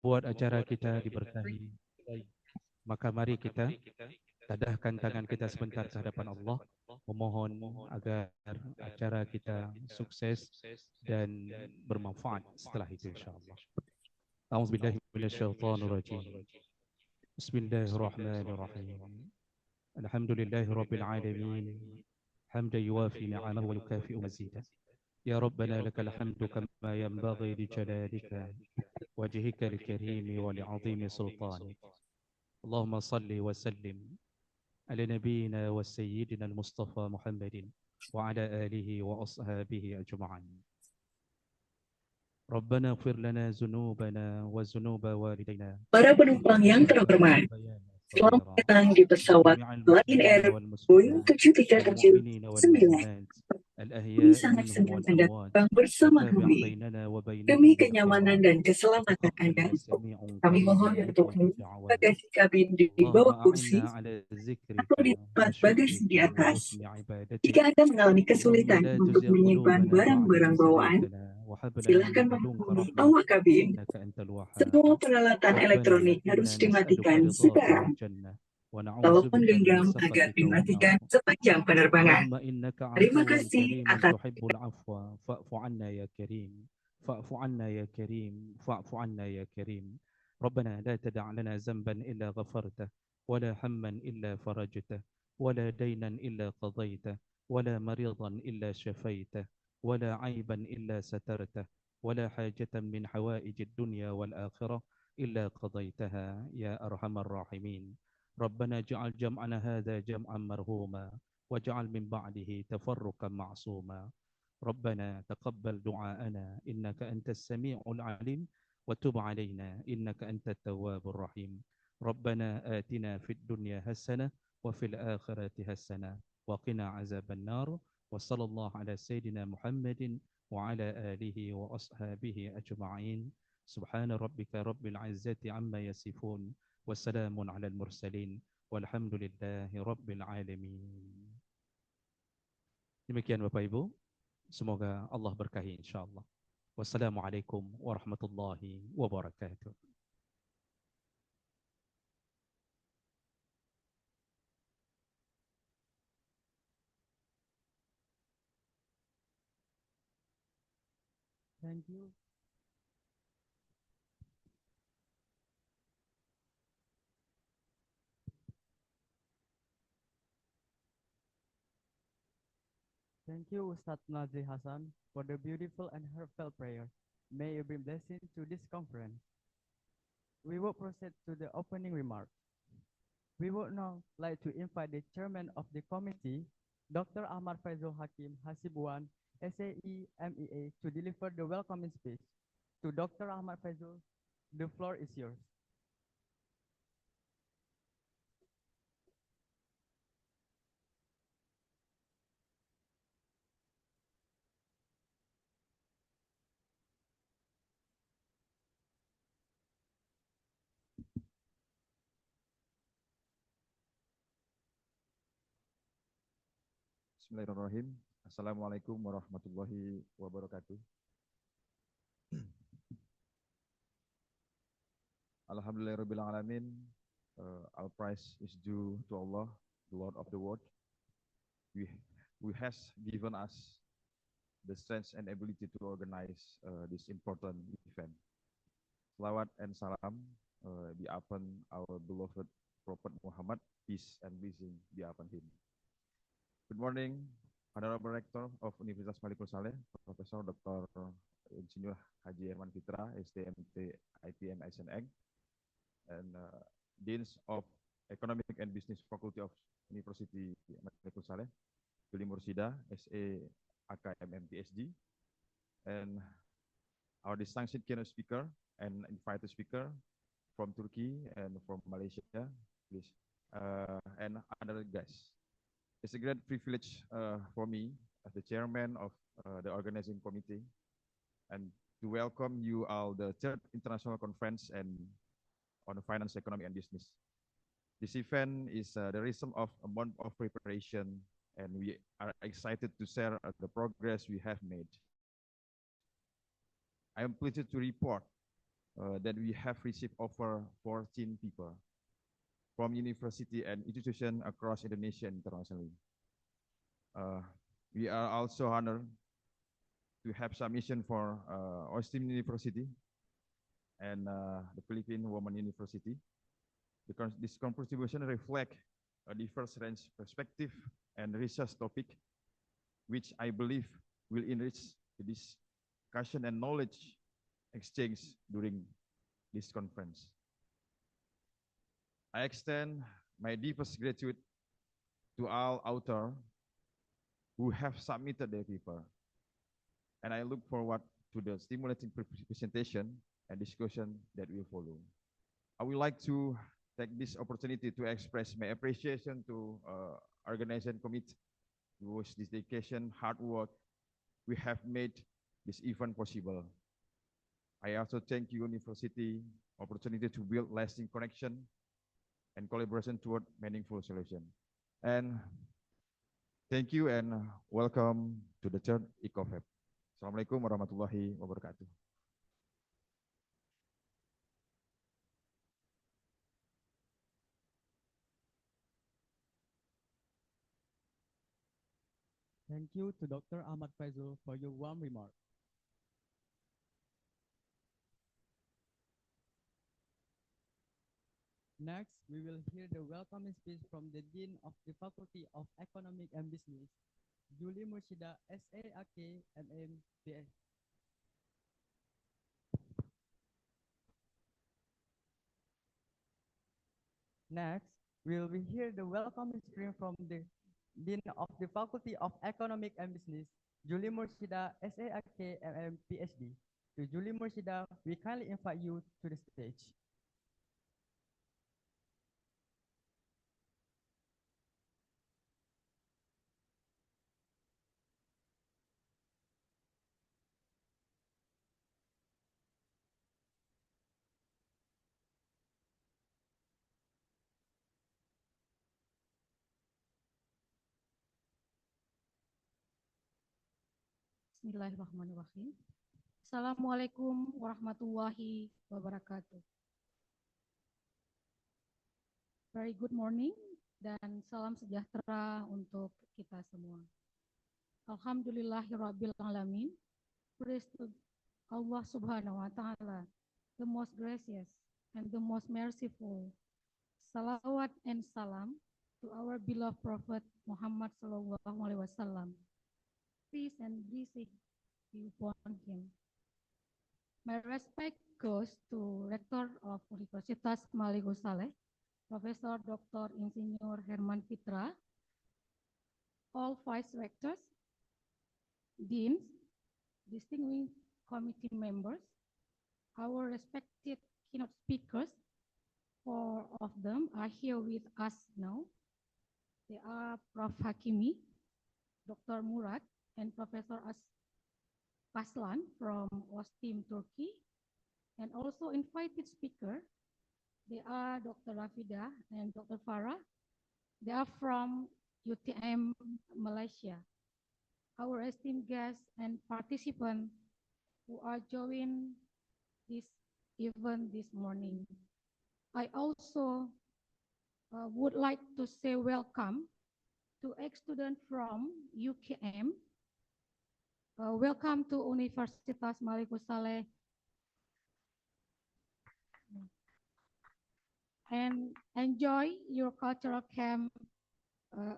membuat acara kita diberkahi. Maka mari kita tadahkan tangan kita sebentar ke hadapan Allah, memohon agar acara kita sukses dan bermanfaat setelah itu insyaAllah. A'udzubillahi minasyaitonirrajim. Bismillahirrahmanirrahim. Alhamdulillahi rabbil alamin. حمدا يوافي نعمه ويكافئ مزيدا يا ربنا لك الحمد كما ينبغي لجلالك وجهك الكريم ولعظيم سلطانك اللهم صل وسلم على نبينا وسيدنا المصطفى محمد وعلى آله وأصحابه أجمعين ربنا اغفر لنا ذنوبنا وذنوب والدينا Para penumpang yang terhormat, selamat datang di pesawat وجميع Lion المسلمين Air Boeing والمسلمات 737-9. والمؤمنين والمؤمنات Kami الأحياء sangat منهم senang Anda والأموات terbang bersama وتابع kami. بيننا Demi وبينهم kenyamanan بالخيرات dan keselamatan وتقبل Anda, يا سميع kami قريب mohon untuk مجيب membuka الدعوات bagasi kabin di اللهم bawah أعنا kursi على ذكرك atau di tempat bagasi وشكرك di atas. وحسن عبادتك Jika Anda mengalami اللهم kesulitan لا untuk تزغ menyimpan قلوبنا بعد barang-barang إذ bawaan, هديتنا وهب لنا من silakan لدنك menghubungi رحمة awak kabin. إنك أنت الوهاب Semua peralatan ربنا elektronik harus إنا نسألك dimatikan رضاك sekarang. والجنة ونعوذ Telepon بك من genggam agar سخطك والنار dimatikan sepanjang penerbangan. اللهم إنك Terima عفو kasih كريم atas تحب العفو فاعف عنا يا كريم فاعف عنا يا كريم فاعف عنا يا كريم ربنا لا تدع لنا ذنبا إلا غفرته ولا هما إلا فرجته ولا دينا إلا قضيته ولا مريضا إلا شفيته ولا عيبا إلا سترته ولا حاجة من حوائج الدنيا والآخرة إلا قضيتها يا أرحم الراحمين ربنا اجعل جمعنا هذا جمعا مرحوما واجعل من بعده تفرقا معصوما ربنا تقبل دعاءنا إنك أنت السميع العليم وتب علينا إنك أنت التواب الرحيم ربنا آتنا في الدنيا حسنة وفي الآخرة حسنة وقنا عذاب النار وصلى الله على سيدنا محمد وعلى آله وأصحابه أجمعين سبحان ربك رب العزة عما يصفون والسلام على المرسلين والحمد لله رب العالمين. Demikian Bapak Ibu, semoga Allah berkahi insyaallah. Wassalamualaikum warahmatullahi wabarakatuh. Thank you. Thank you, Ustadz Nazri Hassan, for the beautiful and heartfelt prayer. May you bring blessing to this conference. We will proceed to the opening remarks. We would now like to invite the chairman of the committee, Dr. Ahmad Faizul Hakim Hasibuan, SAE MEA, to deliver the welcoming speech. To Dr. Ahmad Faizul, the floor is yours. Bismillahirrahmanirrahim. Assalamualaikum warahmatullahi wabarakatuh. Alhamdulillahirabbil alamin. All praise is due to Allah, the Lord of the world, who has given us the strength and ability to organize this important event. Salawat and salam be upon our beloved Prophet Muhammad, peace and blessing be upon him. Good morning, Honorable Rector of Universitas Malikul Saleh, Profesor Dr. Insinyur Haji Herman Fitra, STMT IPM SNX, and Deans of Economic and Business Faculty of University Malikul Saleh, Juli Mursida, SA AKMM PhD, and our distinguished keynote speaker and invited speaker from Turkey and from Malaysia, please, and other guests. It's a great privilege for me as the chairman of the organizing committee and to welcome you all the third international conference and on finance, economy, and business. This event is the result of a month of preparation, and we are excited to share the progress we have made. I am pleased to report that we have received over 14 people from university and institutions across Indonesia and internationally. We are also honored to have submission for Austin University and the Philippine Women University. Because this contribution reflect a diverse range perspective and research topic, which I believe will enrich the discussion and knowledge exchange during this conference. I extend my deepest gratitude to all authors who have submitted their paper, and I look forward to the stimulating presentation and discussion that will follow. I would like to take this opportunity to express my appreciation to organization committee whose dedication, hard work, we have made this event possible. I also thank university opportunity to build lasting connection and collaboration toward meaningful solution. And thank you and welcome to the third ICOFEB. Assalamualaikum warahmatullahi wabarakatuh. Thank you to Dr. Ahmad Faizul for your warm remark. Next, we will hear the welcoming speech from the Dean of the Faculty of Economic and Business, Julie Murshida, SAAK, MM, Next, we will hear the welcoming speech from the Dean of the Faculty of Economic and Business, Julie Murshida, SAAK, MM, PhD. To Julie Murshida, we kindly invite you to the stage. Bismillahirrahmanirrahim. Assalamualaikum warahmatullahi wabarakatuh. Very good morning dan salam sejahtera untuk kita semua. Alhamdulillahirabbil alamin. Praise to Allah Subhanahu wa taala, the most gracious and the most merciful. Salawat and salam to our beloved Prophet Muhammad sallallahu alaihi wasallam. Peace and blessing be upon him. My respect goes to Rector of Universitas Maliku Saleh, Professor Dr. Insinyur Herman Fitra, all Vice Rectors, Deans, distinguished committee members, our respected keynote speakers. 4 of them are here with us now. They are Prof. Hakimi, Dr. Murad, and Professor Paslan from Ostim, Turkey, and also invited speaker. They are Dr. Rafida and Dr. Farah. They are from UTM, Malaysia. Our esteemed guests and participants who are joining this event this morning. I also would like to say welcome to ex-students from UKM. Welcome to Universitas Maliku Saleh, and enjoy your cultural camp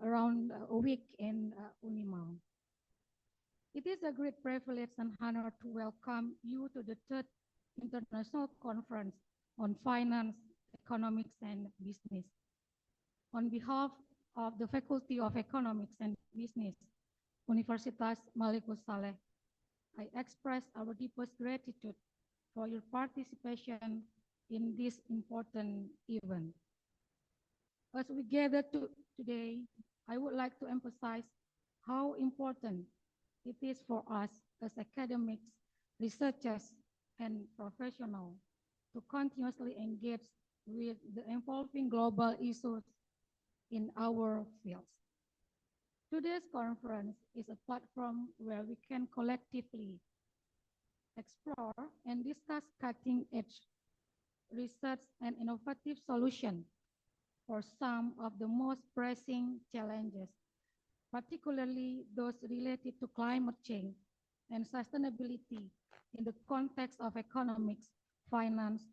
around a week in Unimau. It is a great privilege and honor to welcome you to the 3rd International Conference on Finance, Economics, and Business. On behalf of the Faculty of Economics and Business, Universitas Maliku Saleh, I express our deepest gratitude for your participation in this important event. As we gather today, I would like to emphasize how important it is for us as academics, researchers, and professionals to continuously engage with the evolving global issues in our fields. Today's conference is a platform where we can collectively explore and discuss cutting-edge research and innovative solutions for some of the most pressing challenges, particularly those related to climate change and sustainability in the context of economics, finance,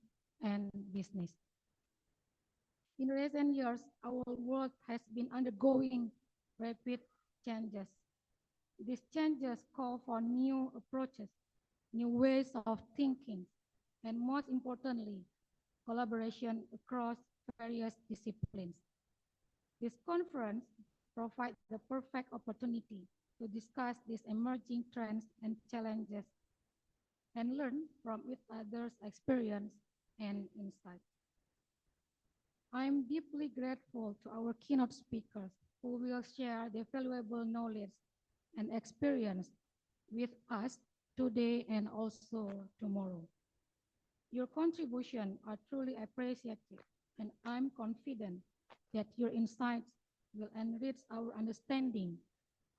and business. In recent years, our world has been undergoing rapid changes. These changes call for new approaches, new ways of thinking, and most importantly, collaboration across various disciplines. This conference provides the perfect opportunity to discuss these emerging trends and challenges and learn from each other's experience and insight. I am deeply grateful to our keynote speakers who will share their valuable knowledge and experience with us today and also tomorrow. Your contributions are truly appreciated, and I'm confident that your insights will enrich our understanding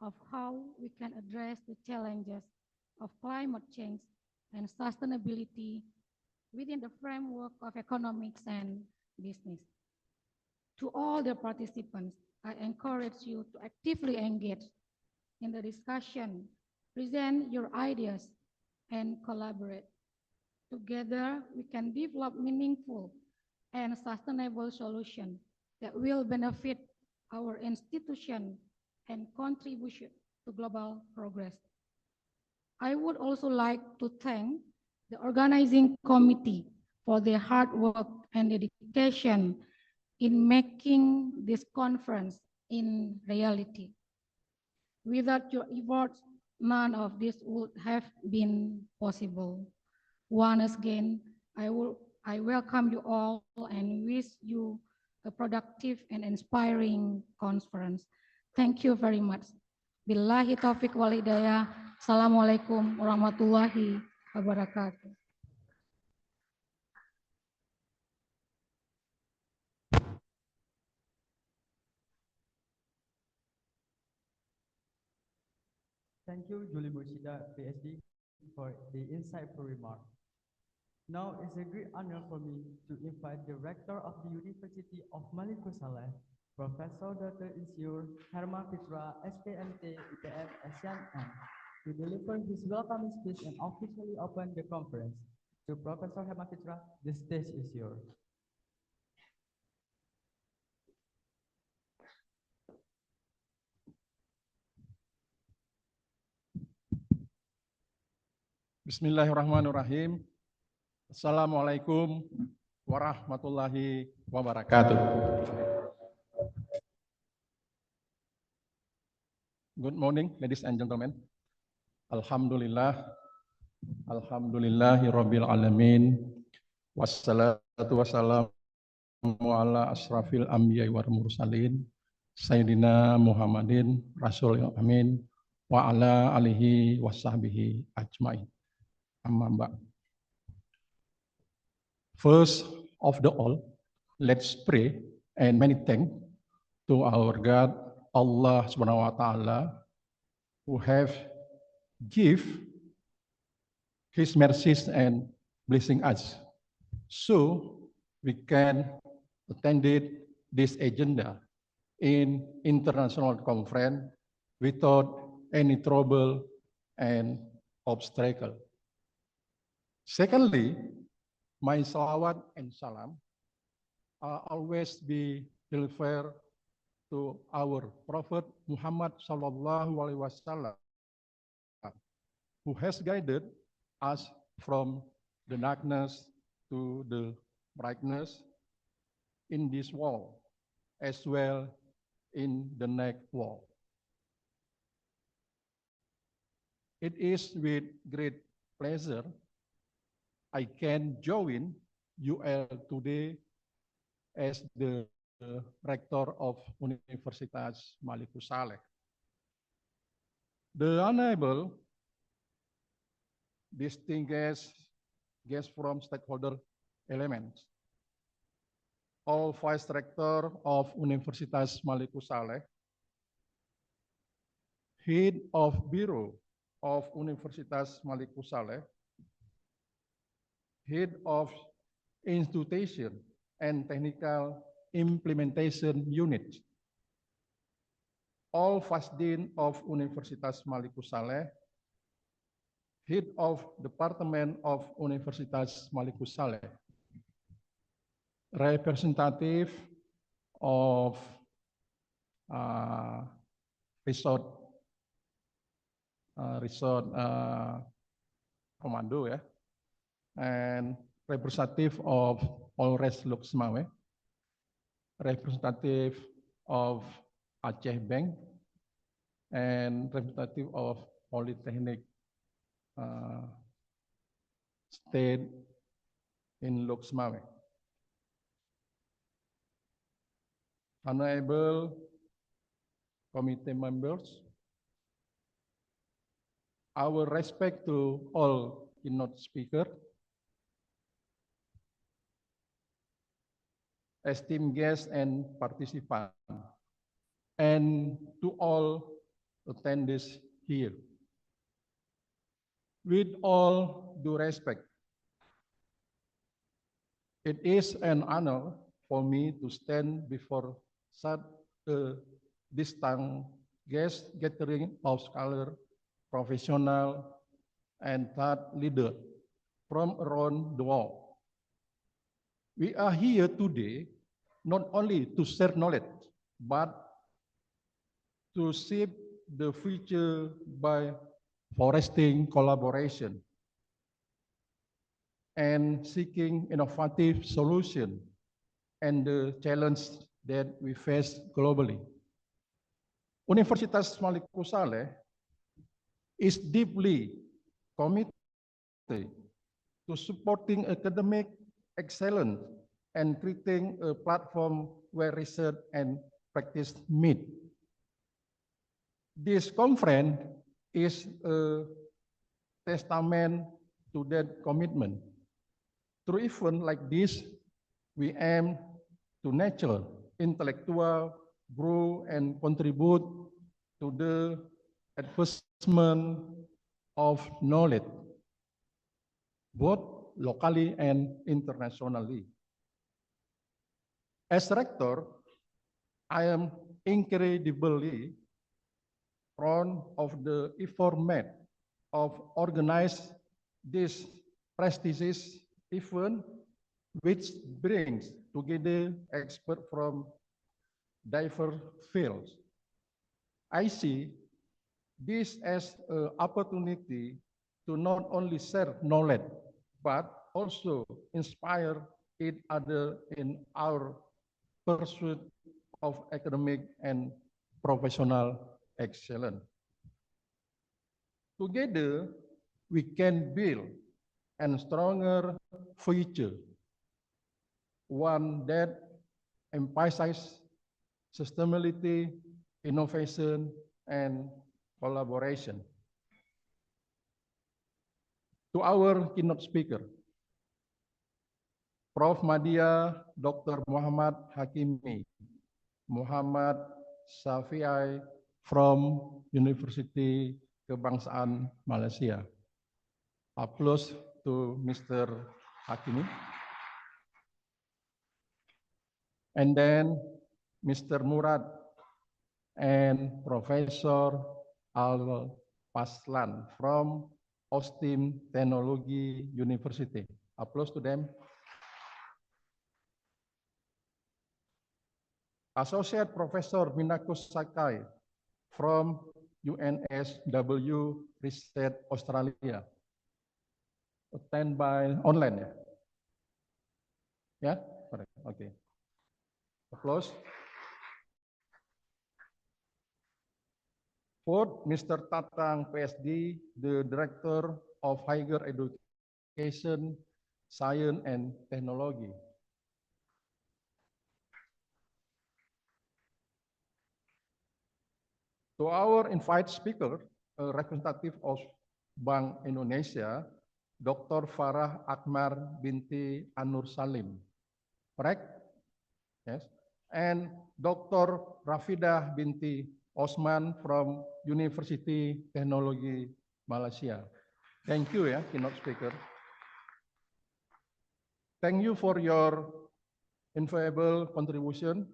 of how we can address the challenges of climate change and sustainability within the framework of economics and business. To all the participants, I encourage you to actively engage in the discussion, present your ideas, and collaborate. Together, we can develop meaningful and sustainable solutions that will benefit our institution and contribution to global progress. I would also like to thank the organizing committee for their hard work and dedication in making this conference in reality. Without your efforts, none of this would have been possible. Once again, I welcome you all and wish you a productive and inspiring conference. Thank you very much. Billahi taufiq wal hidayah. Assalamualaikum warahmatullahi wabarakatuh. Thank you, Julie Murshida, PhD, for the insightful remark. Now it's a great honor for me to invite the Rector of the University of Maluku Saleh, Professor Dr. Insinyur Herma Fitra, SPMT, IPM, SCM, to deliver his welcoming speech and officially open the conference. To Professor Herma Fitra, the stage is yours. Bismillahirrahmanirrahim. Assalamualaikum warahmatullahi wabarakatuh. Good morning, ladies and gentlemen. Alhamdulillahirabbil alamin. Wassalatu wassalamu ala asrafil anbiya'i wal mursalin Sayyidina Muhammadin Rasulil Amin wa ala alihi wasahbihi ajmain. Amma ba'd. First of the all, let's pray and many thanks to our God, Allah Subhanahu wa Ta'ala, who have give His mercies and blessing us, so we can attend this agenda in international conference without any trouble and obstacle. Secondly, my salawat and salam always be delivered to our Prophet Muhammad Sallallahu Alaihi Wasallam, who has guided us from the darkness to the brightness in this world, as well in the next world. It is with great pleasure I can join you all today as the rector of Universitas Maluku Saleh. The honorable distinguished guests from stakeholder elements, all vice rector of Universitas Maluku Saleh, head of bureau of Universitas Maluku Saleh, Head of Institution and Technical Implementation Unit. All Fasdin of Universitas Maluku Saleh, Head of Department of Universitas Maluku Saleh, representative of resort Komando ya, and representative of Polres Luxmawe, representative of Aceh Bank, and representative of Polytechnic State in Luxmawe. Honorable committee members, our respect to all keynote speakers, esteemed guests and participants, and to all attendees here. With all due respect, it is an honor for me to stand before such a distinguished guest gathering of scholars, professionals, and thought leaders from around the world. We are here today not only to share knowledge, but to shape the future by fostering collaboration and seeking innovative solutions and the challenge that we face globally. Universitas Maluku Saleh is deeply committed to supporting academic excellence and creating a platform where research and practice meet. This conference is a testament to that commitment. Through events like this, we aim to nurture intellectual growth and contribute to the advancement of knowledge, both locally and internationally. As rector, I am incredibly proud of the effort made of organize this prestigious event, which brings together experts from diverse fields. I see this as an opportunity to not only share knowledge, but also inspire each other in our pursuit of academic and professional excellence. Together, we can build a stronger future, one that emphasizes sustainability, innovation, and collaboration. To our keynote speaker, Prof. Madya Dr. Muhammad Hakimi, Muhammad Safi'i from University Kebangsaan Malaysia. Applause to Mr. Hakimi. And then Mr. Murad and Professor Al-Paslan from Austin Technology University. Applause to them. Associate Professor Minako Sakai from UNSW Research Australia. Attend by online, ya? Yeah? Correct. Okay. Applause. Fourth, Mr. Tatang, PSD, the Director of Higher Education, Science and Technology. To our invited speaker, a representative of Bank Indonesia, Dr. Farah Akmar binti Anur Salim. Correct? Yes. And Dr. Rafidah binti Osman from University Technology Malaysia. Thank you ya, keynote speaker. Thank you for your invaluable contribution.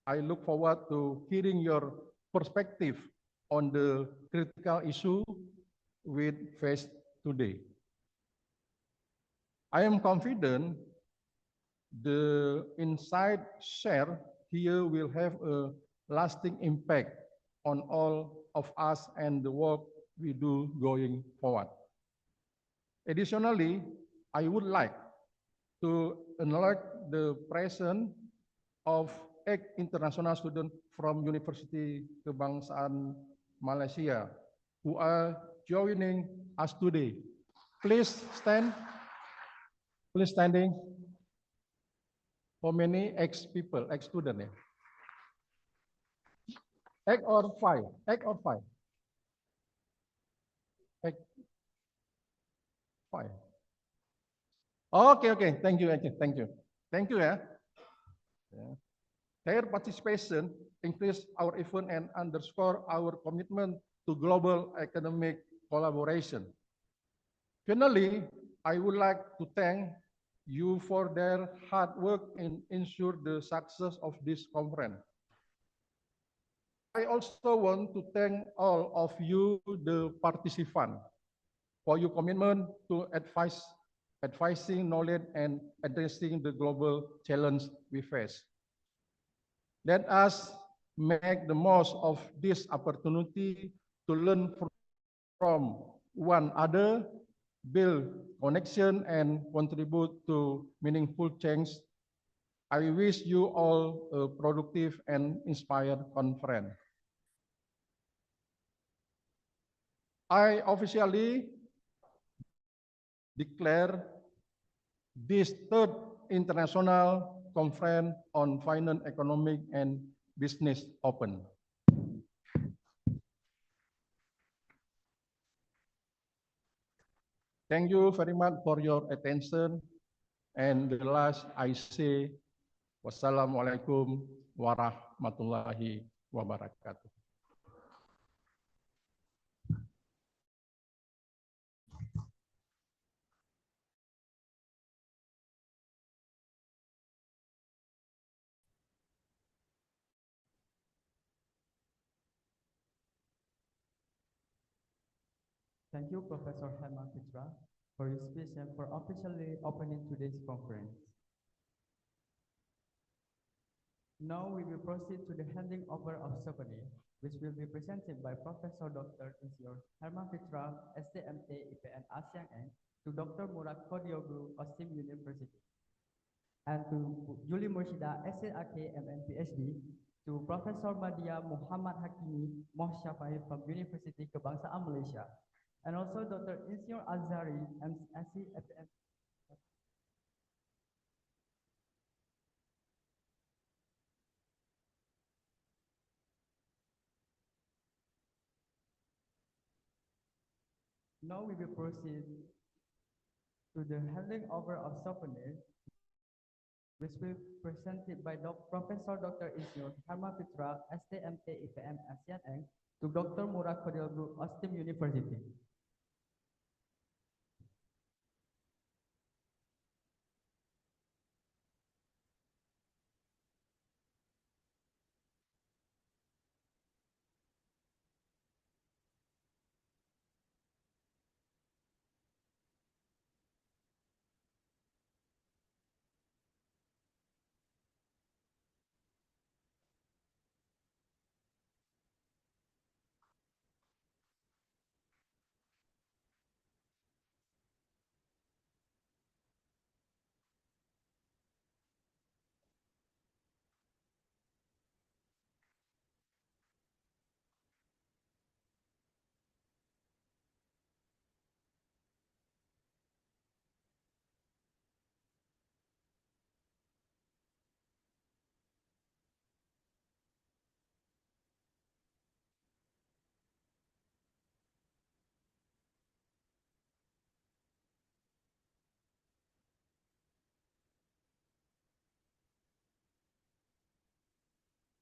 I look forward to hearing your perspective on the critical issue we face today. I am confident the insight shared here will have a lasting impact on all of us and the work we do going forward. Additionally, I would like to acknowledge the presence of 8 international students from University Kebangsaan Malaysia who are joining us today. Please stand. Please standing. How many ex-people, ex-student? 8 or 5? 8 or 5? 8, 5. Okay. Thank you. Thank you. Yeah. Their participation increase our effort and underscore our commitment to global economic collaboration. Finally, I would like to thank you for their hard work and ensure the success of this conference. I also want to thank all of you, the participants, for your commitment to advising knowledge and addressing the global challenge we face. Let us make the most of this opportunity to learn from one another, build connection, and contribute to meaningful change. I wish you all a productive and inspired conference. I officially declare this third international conference on finance, economic, and business open. Thank you very much for your attention. And the last I say, wassalamualaikum warahmatullahi wabarakatuh. Thank you, Professor Herman Pitra, for your speech and for officially opening today's conference. Now we will proceed to the handing over of souvenir, which will be presented by Professor Dr. Insinyur Herman Pitra, STMT IPN ASEAN Inc., to Dr. Murad Kodioglu, Ostim University, and to Julie Murshida, SLAK MN PhD, to Professor Madia Muhammad Hakimi Moh Syafai from University Kebangsaan Malaysia, and also Dr. Insinyur Azhari, MSc FPM. Now we will proceed to the handing over of souvenir, which will be presented by Professor Dr. Insinyur Herman Pitra, STMT IPM ASEAN Inc., to Dr. Murad Kodioglu, Ostim University.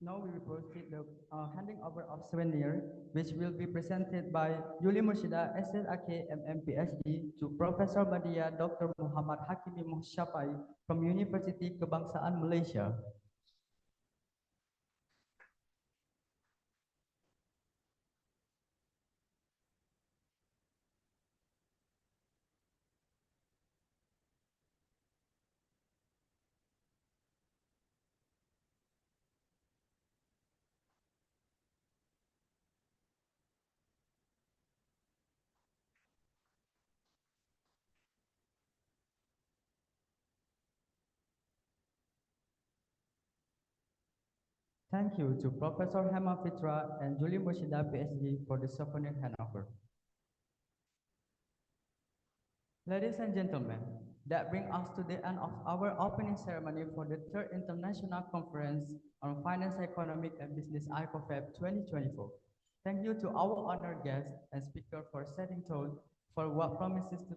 Now we will proceed the handing over of souvenir, which will be presented by Yuli Murshida, SSAK MMPhD, to Professor Badia Dr. Muhammad Hakimi Muhsyapai from University Kebangsaan Malaysia. Thank you to Professor Hema Fitra and Julie Murshida, PhD, for the souvenir handover. Ladies and gentlemen, that brings us to the end of our opening ceremony for the third International Conference on Finance, Economic and Business ICOFEB 2024. Thank you to our honored guests and speaker for setting tone for what promises to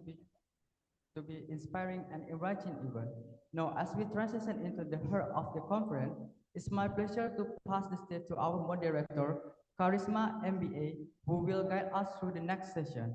be inspiring and enriching event. Now, as we transition into the heart of the conference, it's my pleasure to pass the stage to our moderator, Charisma MBA, who will guide us through the next session.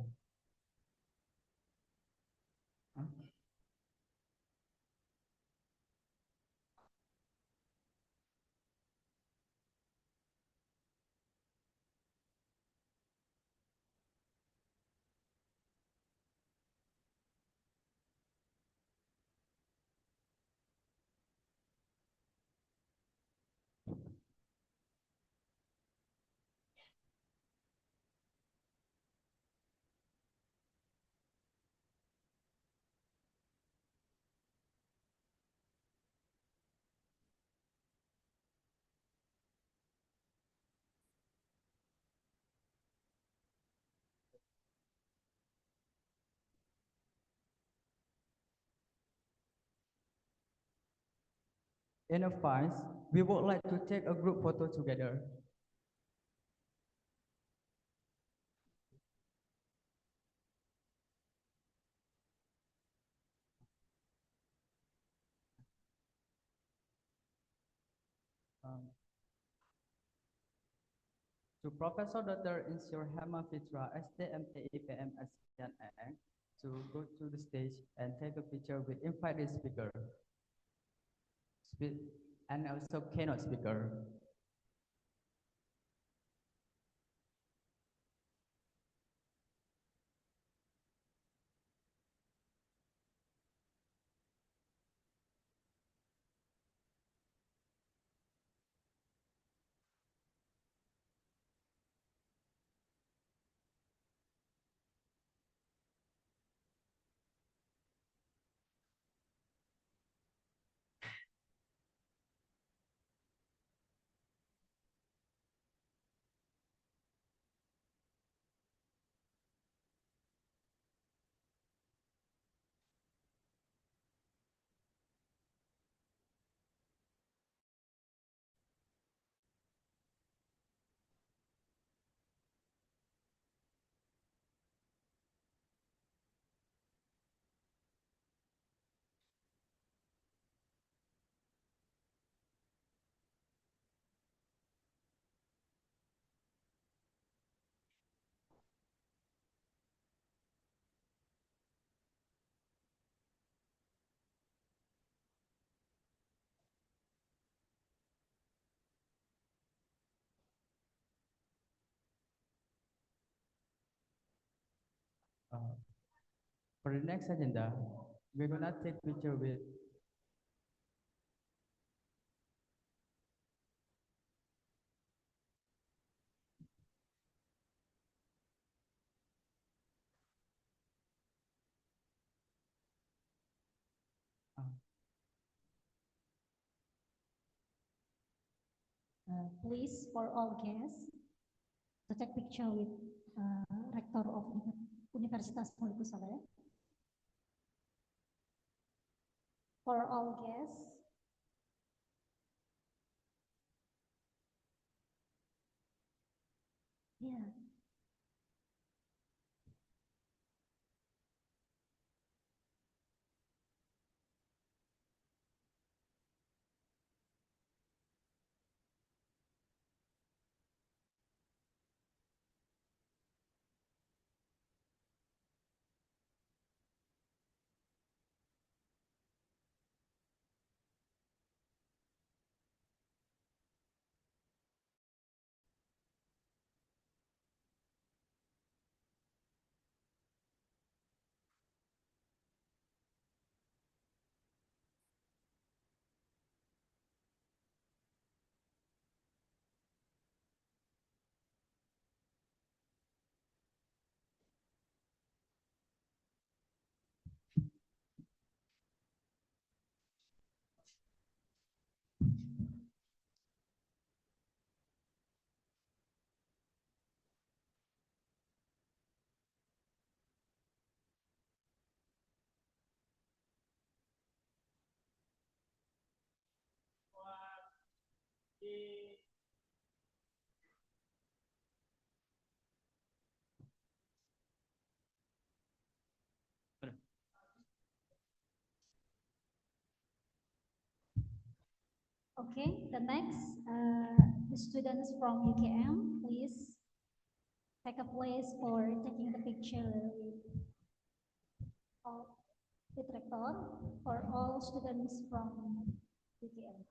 In a finds, we would like to take a group photo together. To Professor Dr. Insur Hema Fitra, STMAEPM ASEAN ANG, to go to the stage and take a picture with invited speaker and also keynote speaker. For the next agenda, we're gonna take picture with Please, for all guests, to take picture with Rector of Universitas Mulia. For all guests, yeah. Okay, the next, the students from UKM, please take a place for taking the picture of the rector for all students from UKM.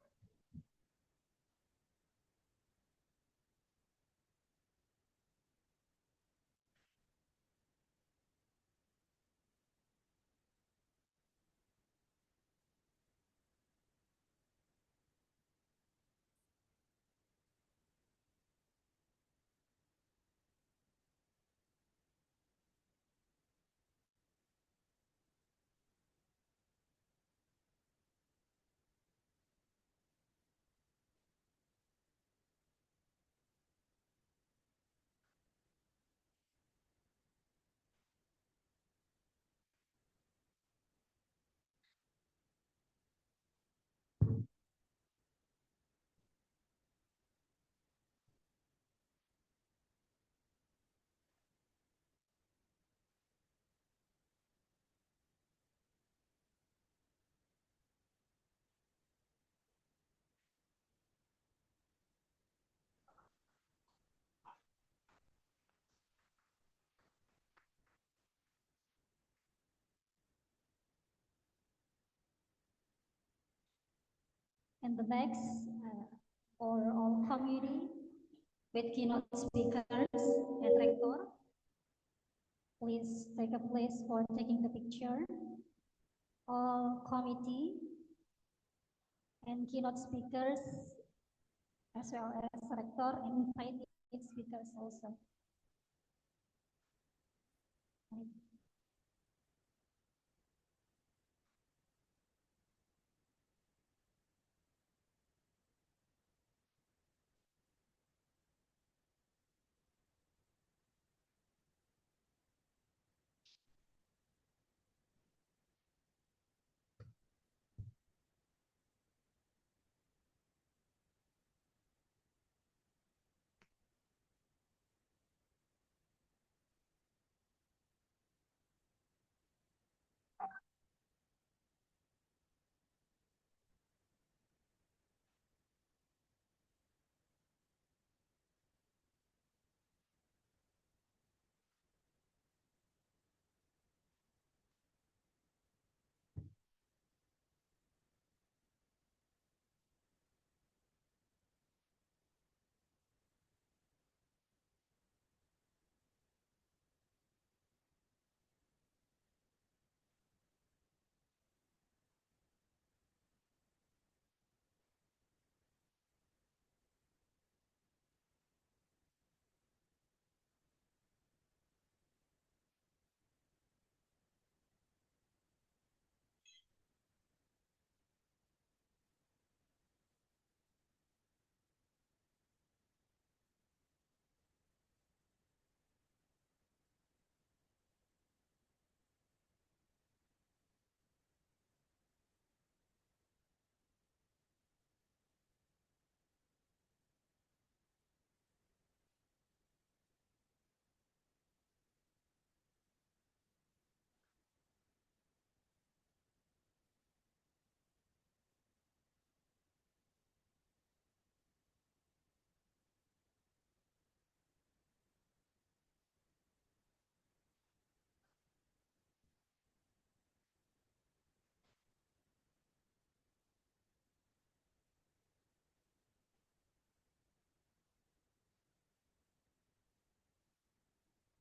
And the next, for all community with keynote speakers and rector, please take a place for taking the picture. All committee and keynote speakers, as well as rector and invited speakers also.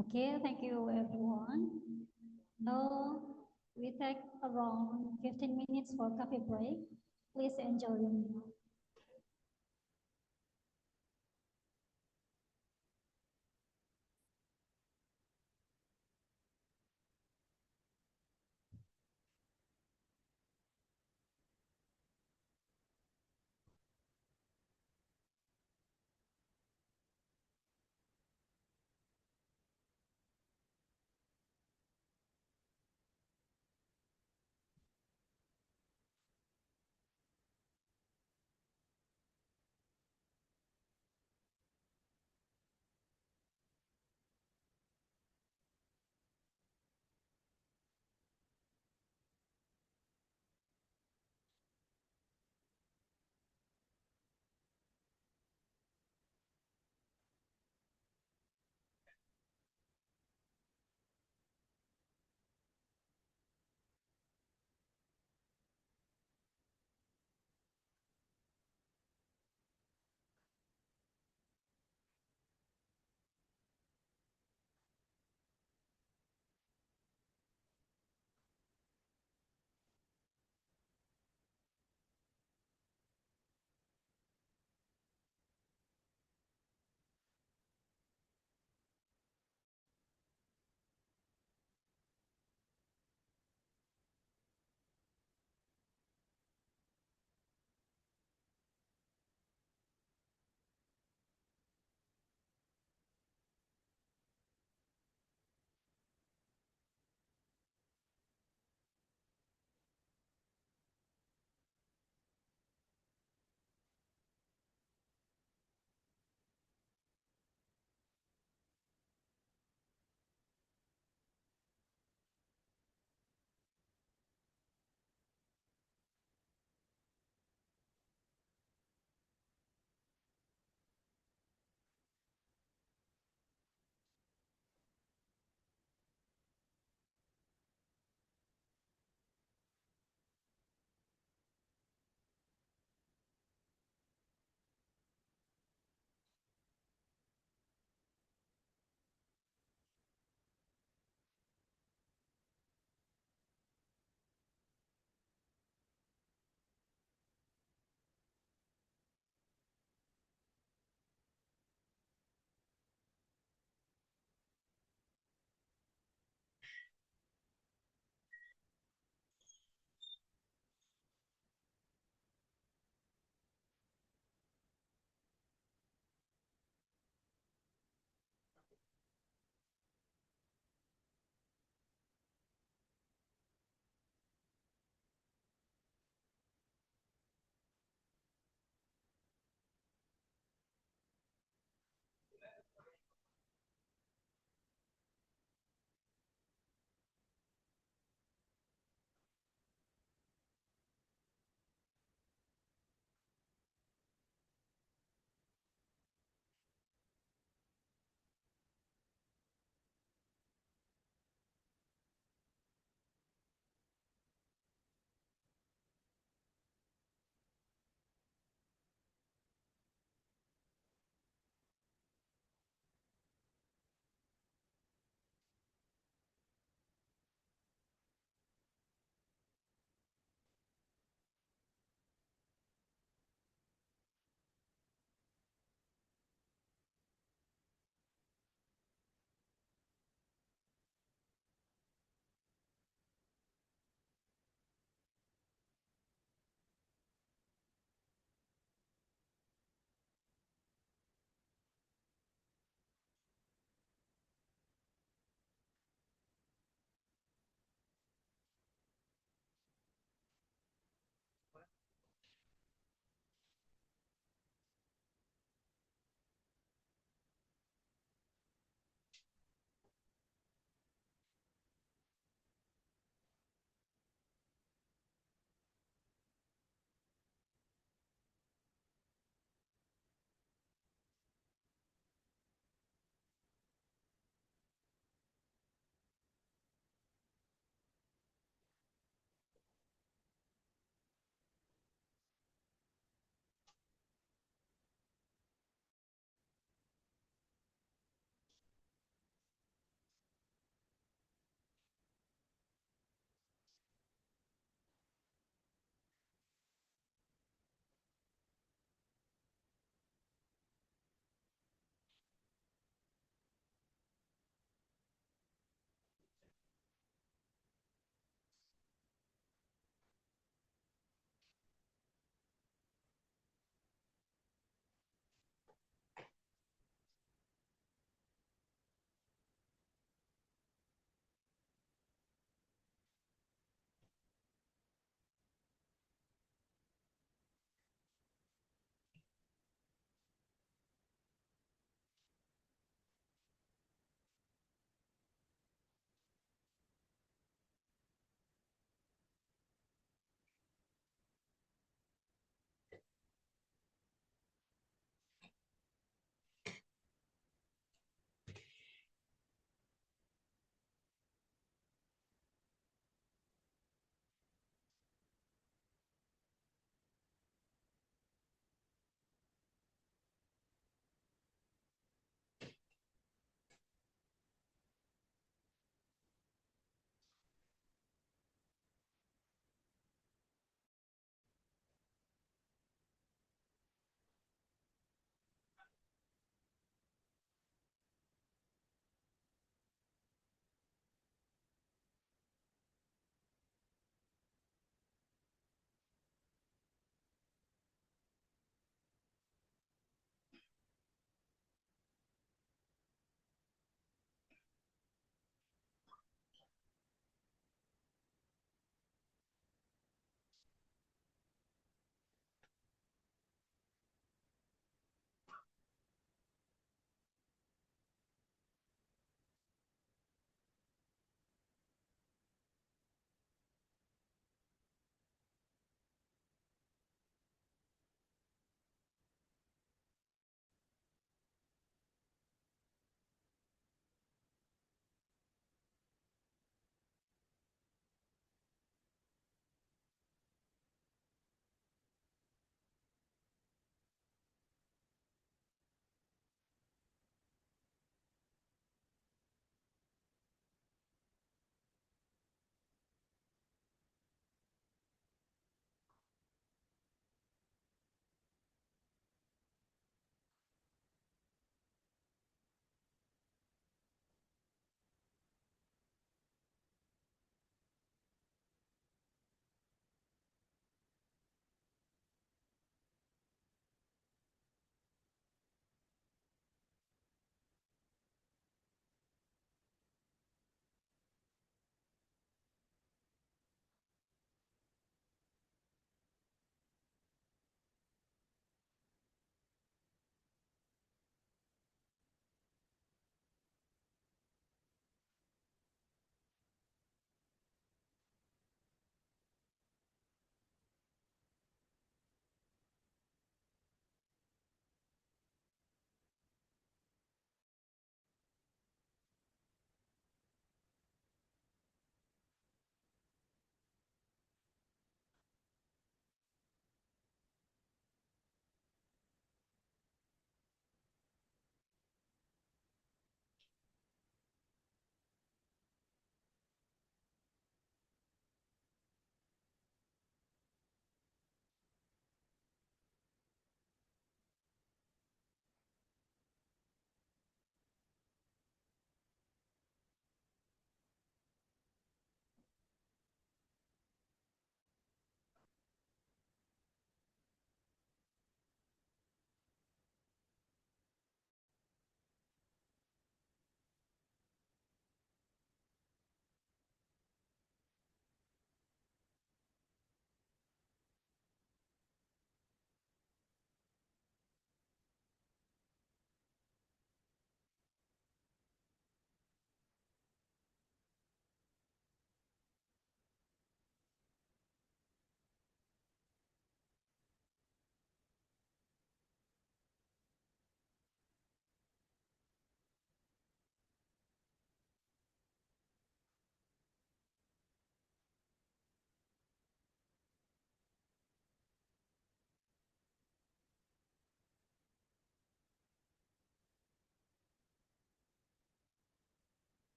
Okay, thank you everyone. Now we take around 15 minutes for coffee break. Please enjoy your meal.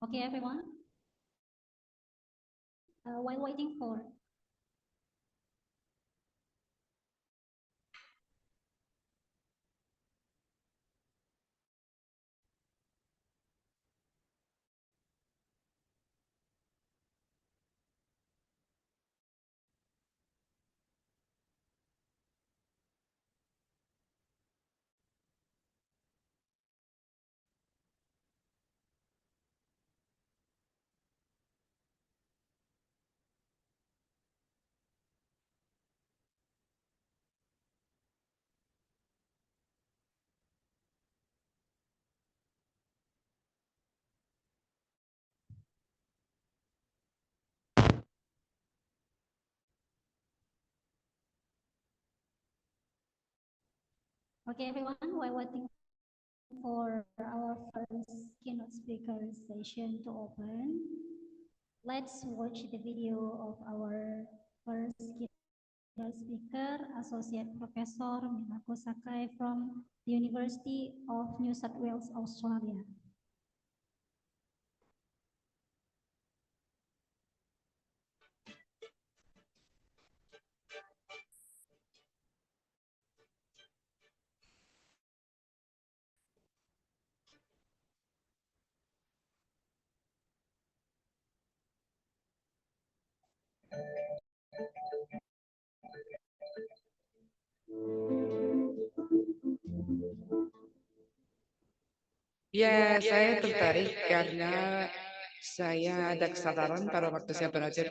Okay, everyone. While waiting for Okay, everyone, while waiting for our first keynote speaker session to open, let's watch the video of our first keynote speaker, Associate Professor Minako Sakai from the University of New South Wales, Australia. Ya, saya tertarik karena saya ada kesadaran pada waktu saya belajar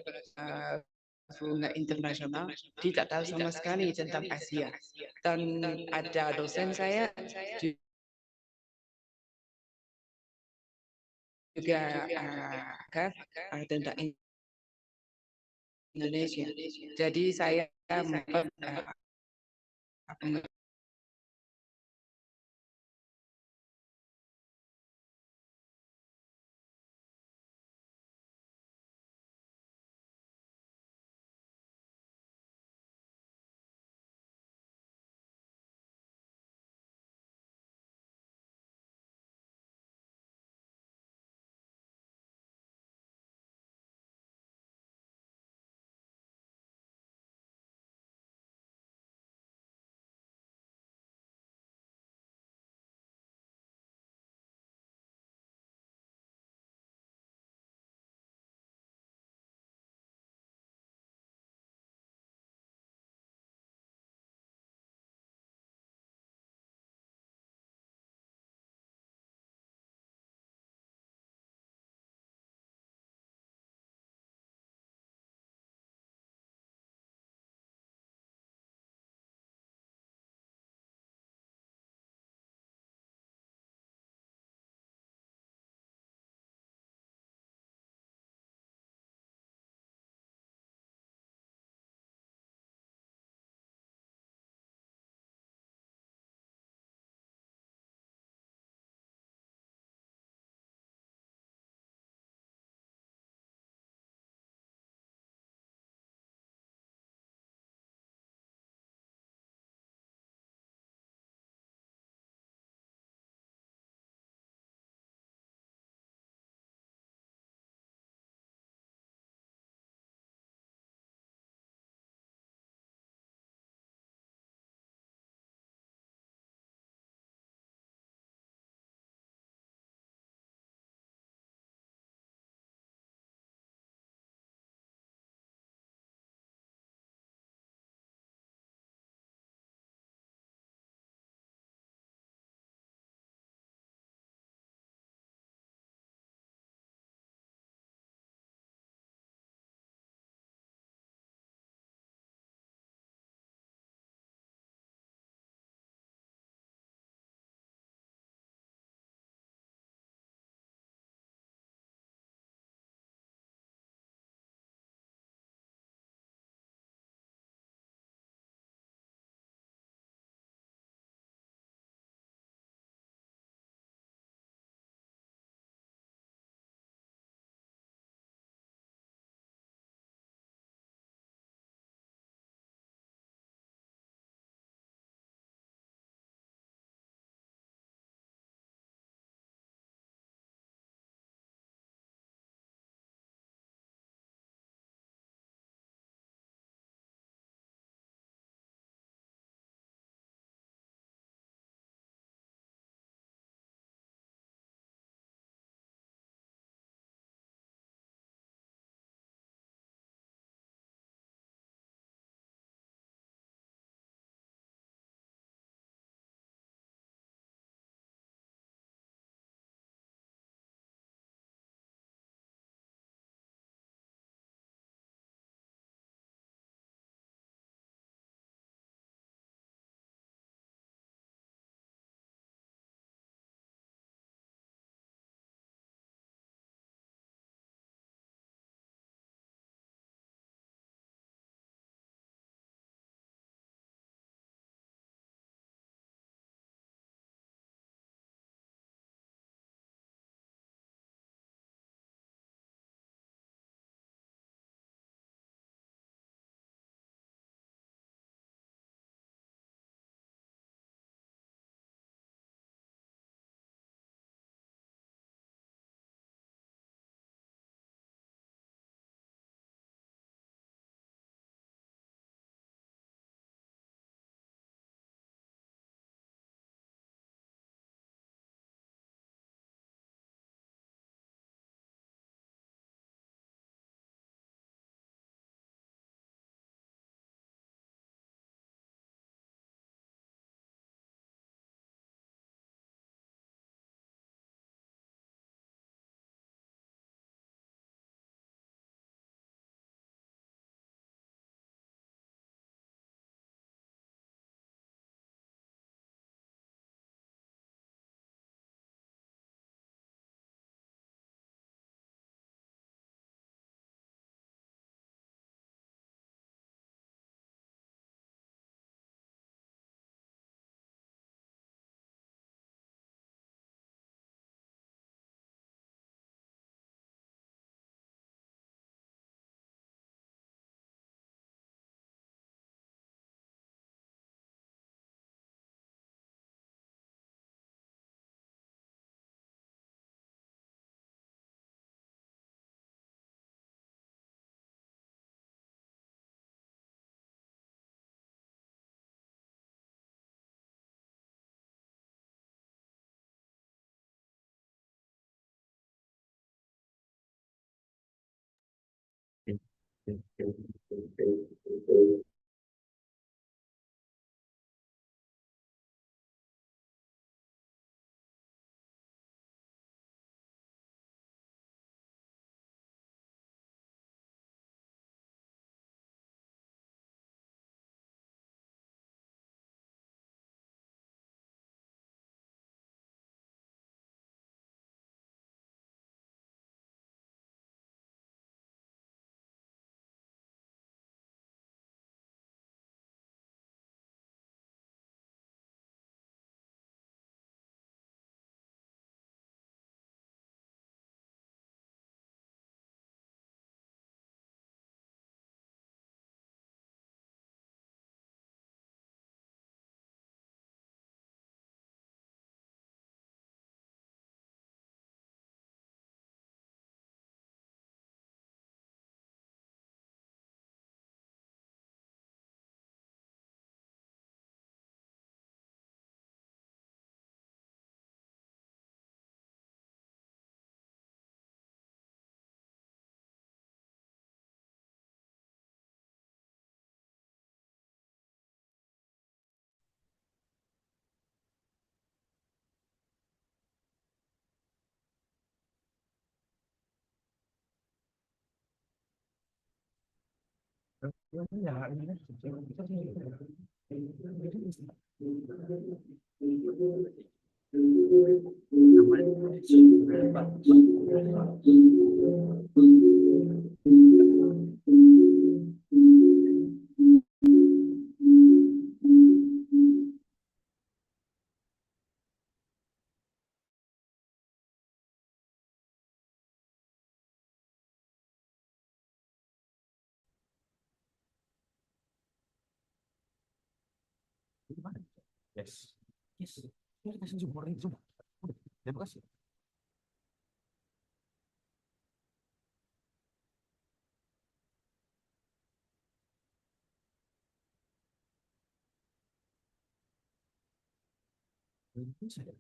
hubungan internasional, tidak tahu sama sekali tentang Asia. Dan ada dosen saya juga tentang Indonesia. Jadi saya Yes. Yes. Ini kasih zoom, orang zoom. Udah, terima kasih. Bisa ya?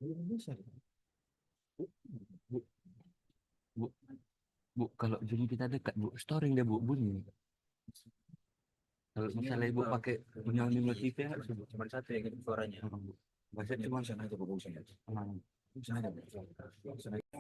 Bisa ya? Bu, bu, bu, kalau zoom kita dekat, bu, storing deh, bu, bunyi. Kalau misalnya ibu pakai punya Mimo TV ya, cuma satu ya gitu suaranya. Bahasa cuma sana aja, bu, sana aja. Sana aja, bu. Sana aja.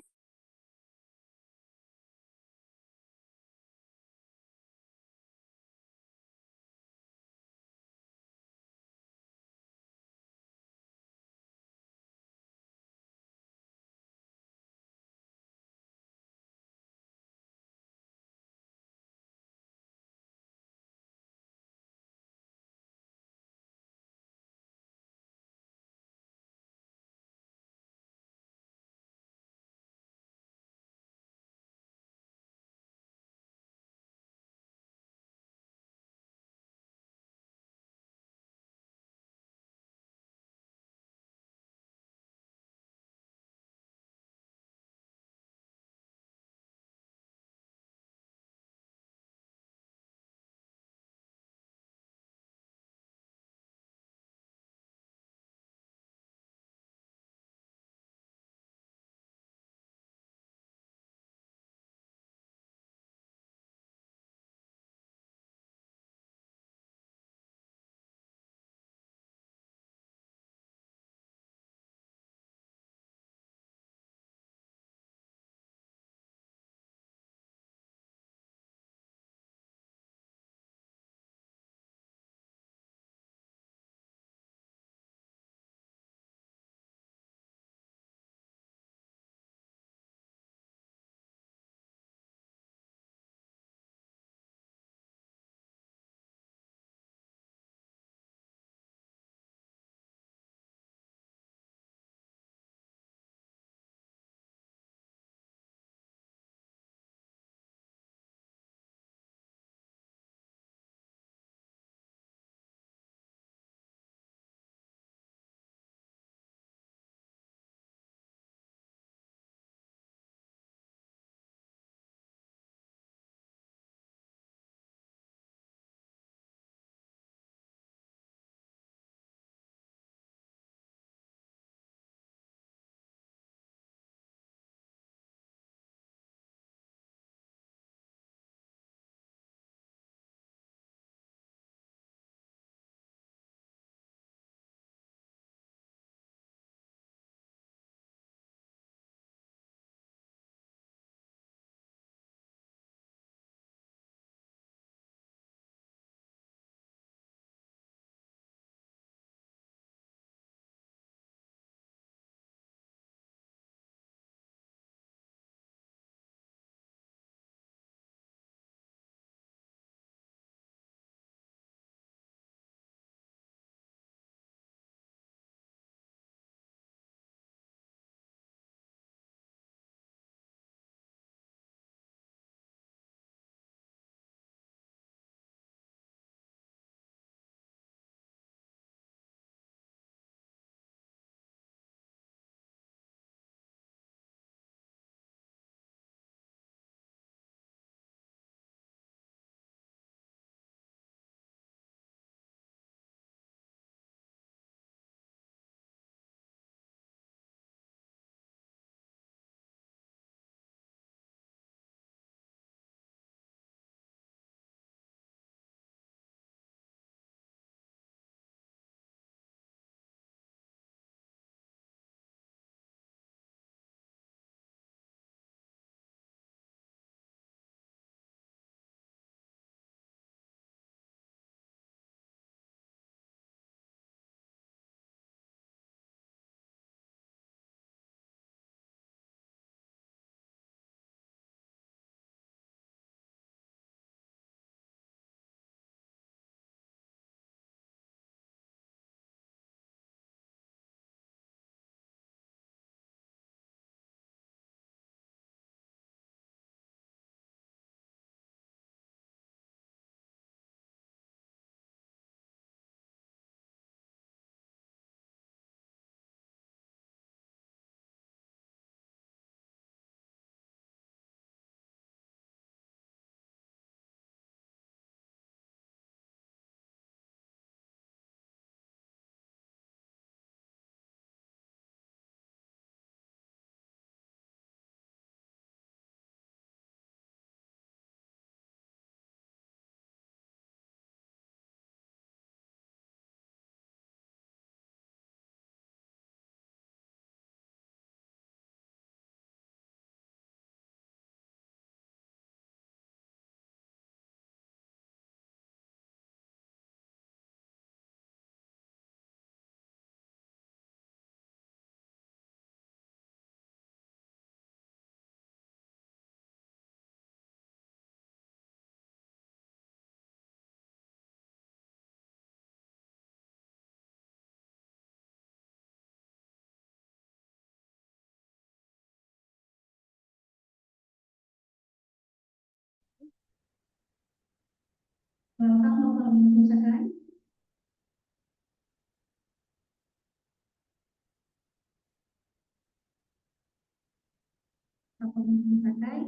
Sakai.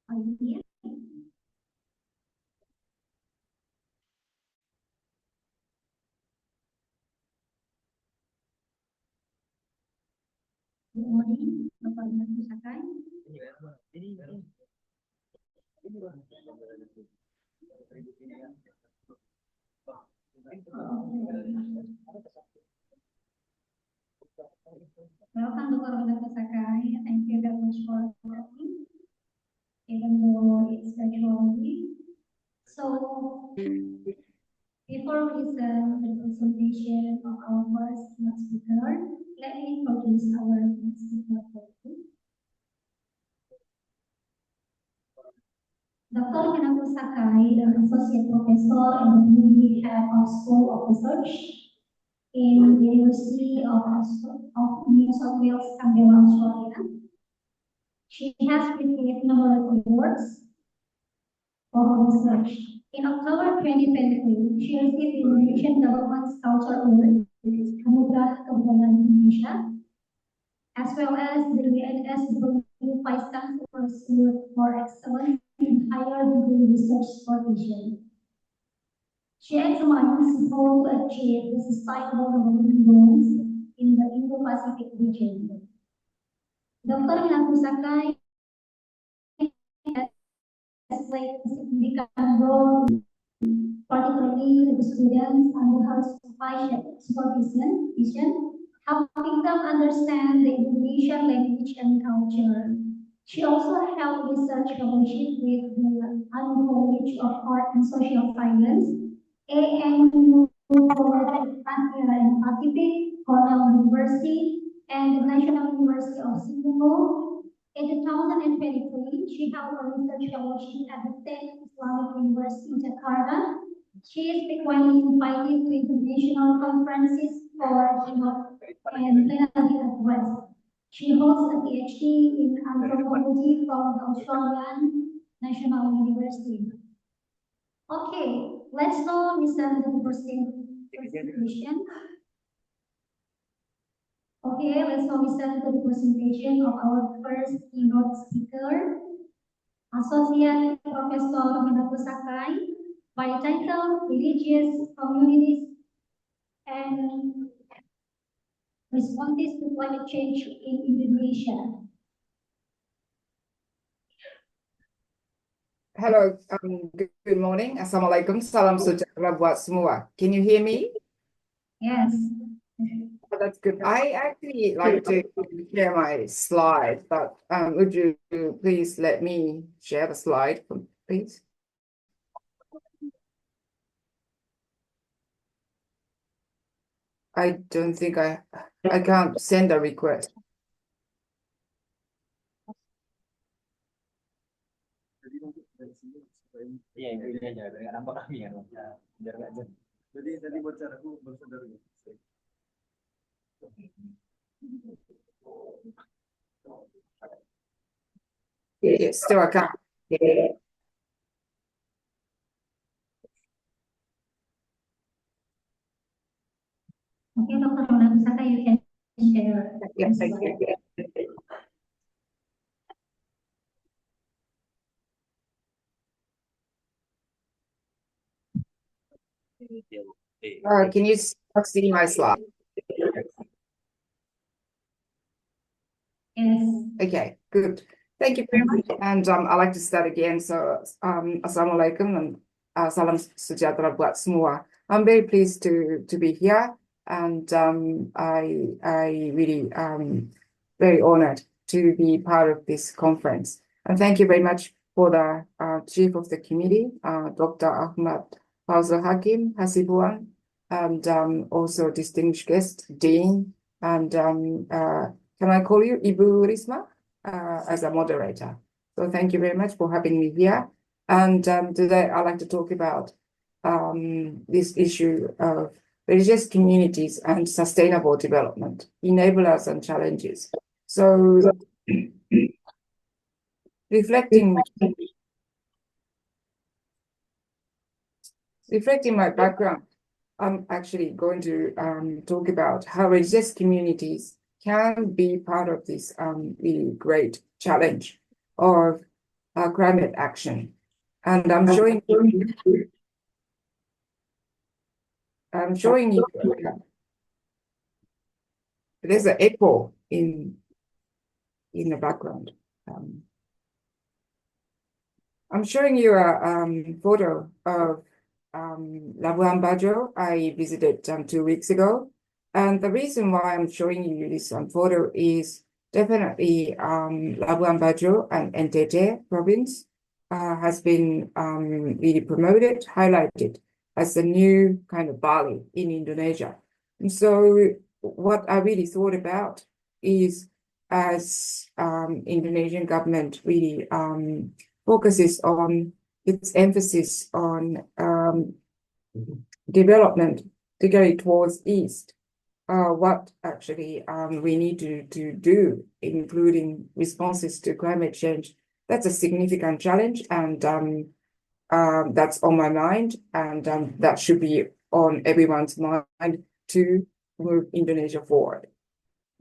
Are you here? Good morning, Bapak Ibu Sakai. Welcome, Dr. Sakai. Thank you very much for coming, even though it's virtually. So, before we listen to the presentation of our first guest speaker, let me introduce our guest speaker for you. Dr. Senin Sakai, an associate professor and newly head of School of Research in the University of New South Wales, Canberra, Australia. She has received numerous awards for her research. In October 2023, she received the Indonesian Government's Culture Award, Anugerah Kebudayaan Indonesia, as well as the UNSW Vice Chancellor's Award for Excellence in Higher Degree Research Supervision. She examines how to achieve the Sustainable Development Goals in the Indo-Pacific region. Dr. Senin Sakai has played a significant role, particularly with the students under her supervision, helping them understand the Indonesian language and culture. She also held research fellowship with the College of Art and Social Science, ANU Asia and Pacific, Cornell University, and the National University of Singapore. In 2023, she held a research fellowship at the State Islamic University in Jakarta. She is frequently invited to international conferences for keynote and plenary address. She holds a PhD in anthropology from the Australian National University. Okay, let's now listen to the presentation. Okay, let's now listen to the presentation of our first keynote speaker, Associate Professor Senin Sakai, by title Religious Communities and Responses to Climate Change in Indonesia. Hello, good morning. Assalamualaikum. Salam sejahtera buat semua. Can you hear me? Yes. Oh, that's good. I actually like to share my slide, but would you please let me share the slide, please? I don't think I can't send a request. Iya, ini aja, biar nggak nampak kami kan, biar nggak jadi. Jadi tadi bocor aku baru sadar. Yeah, still I can't. Yeah. Okay, Dr. Senin Sakai, you can share. Yes, thank you. Can you see my slide? Yes. Okay, good. Thank you very much. And I'd like to start again. So, Assalamualaikum and salam sejahtera buat semua. I'm very pleased to be here, and I really very honored to be part of this conference. And thank you very much for the chief of the committee, Dr. Ahmad Fazal Hakim Hasibuan, and also distinguished guest, Dean, and can I call you Ibu Risma as a moderator? So thank you very much for having me here. And today I'd like to talk about this issue of religious communities and sustainable development, enablers and challenges. So reflecting my background, I'm actually going to talk about how religious communities can be part of this really great challenge of climate action. And I'm showing you there's an echo in the background. I'm showing you a photo of Labuan Bajo I visited 2 weeks ago. And the reason why I'm showing you this photo is definitely Labuan Bajo and NTT province has been really promoted, highlighted as the new kind of Bali in Indonesia. And so what I really thought about is as Indonesian government really focuses on its emphasis on development, particularly towards East, what actually we need to do, including responses to climate change. That's a significant challenge, and that's on my mind, and that should be on everyone's mind to move Indonesia forward.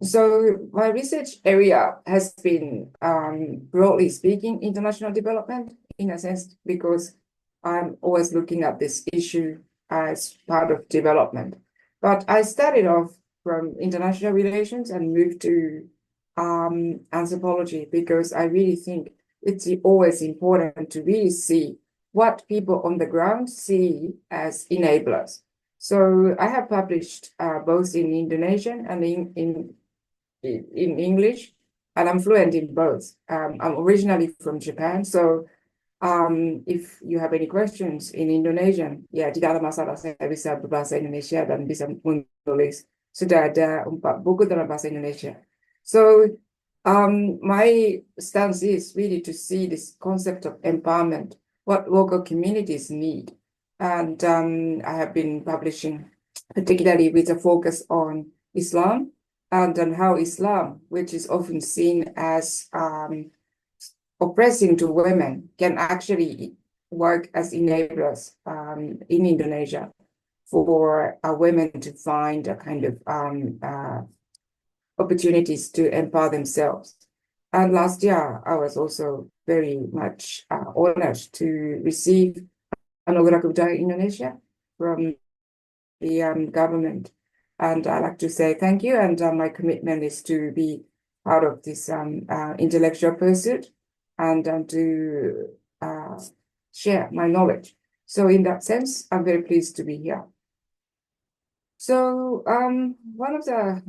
So my research area has been, broadly speaking, international development in a sense, because I'm always looking at this issue as part of development. But I started off from international relations and moved to anthropology, because I really think it's always important to really see what people on the ground see as enablers. So I have published both in Indonesian and in English, and I'm fluent in both. I'm originally from Japan, so if you have any questions in Indonesian, ya tidak ada masalah, saya bisa berbahasa Indonesia dan bisa menulis. Sudah ada 4 buku dalam bahasa Indonesia. So my stance is really to see this concept of empowerment, what local communities need. And I have been publishing particularly with a focus on Islam, and on how Islam, which is often seen as oppressing to women, can actually work as enablers in Indonesia for women to find a kind of opportunities to empower themselves. And last year, I was also very much honored to receive Anugerah Kebudayaan Indonesia from the government. And I'd like to say thank you, and my commitment is to be part of this intellectual pursuit and to share my knowledge. So in that sense, I'm very pleased to be here. So one of the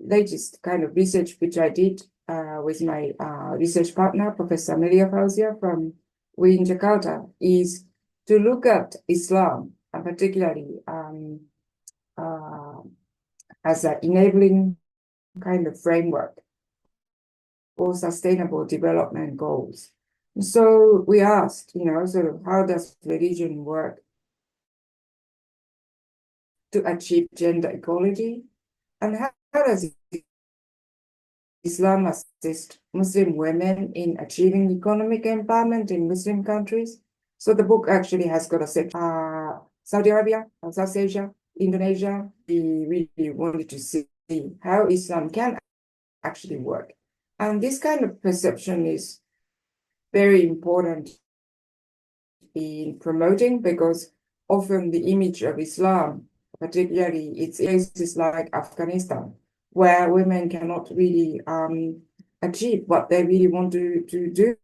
latest kind of research which I did with my research partner, Professor Amelia Fauzia from UIN Jakarta, is to look at Islam, and particularly as an enabling kind of framework for sustainable development goals. So we asked, sort of how does religion work to achieve gender equality? And how does Islam assist Muslim women in achieving economic empowerment in Muslim countries? So the book actually has got a section, Saudi Arabia, South Asia, Indonesia. We really wanted to see how Islam can actually work. And this kind of perception is very important in promoting, because often the image of Islam, particularly its places like Afghanistan, where women cannot really achieve what they really want to do,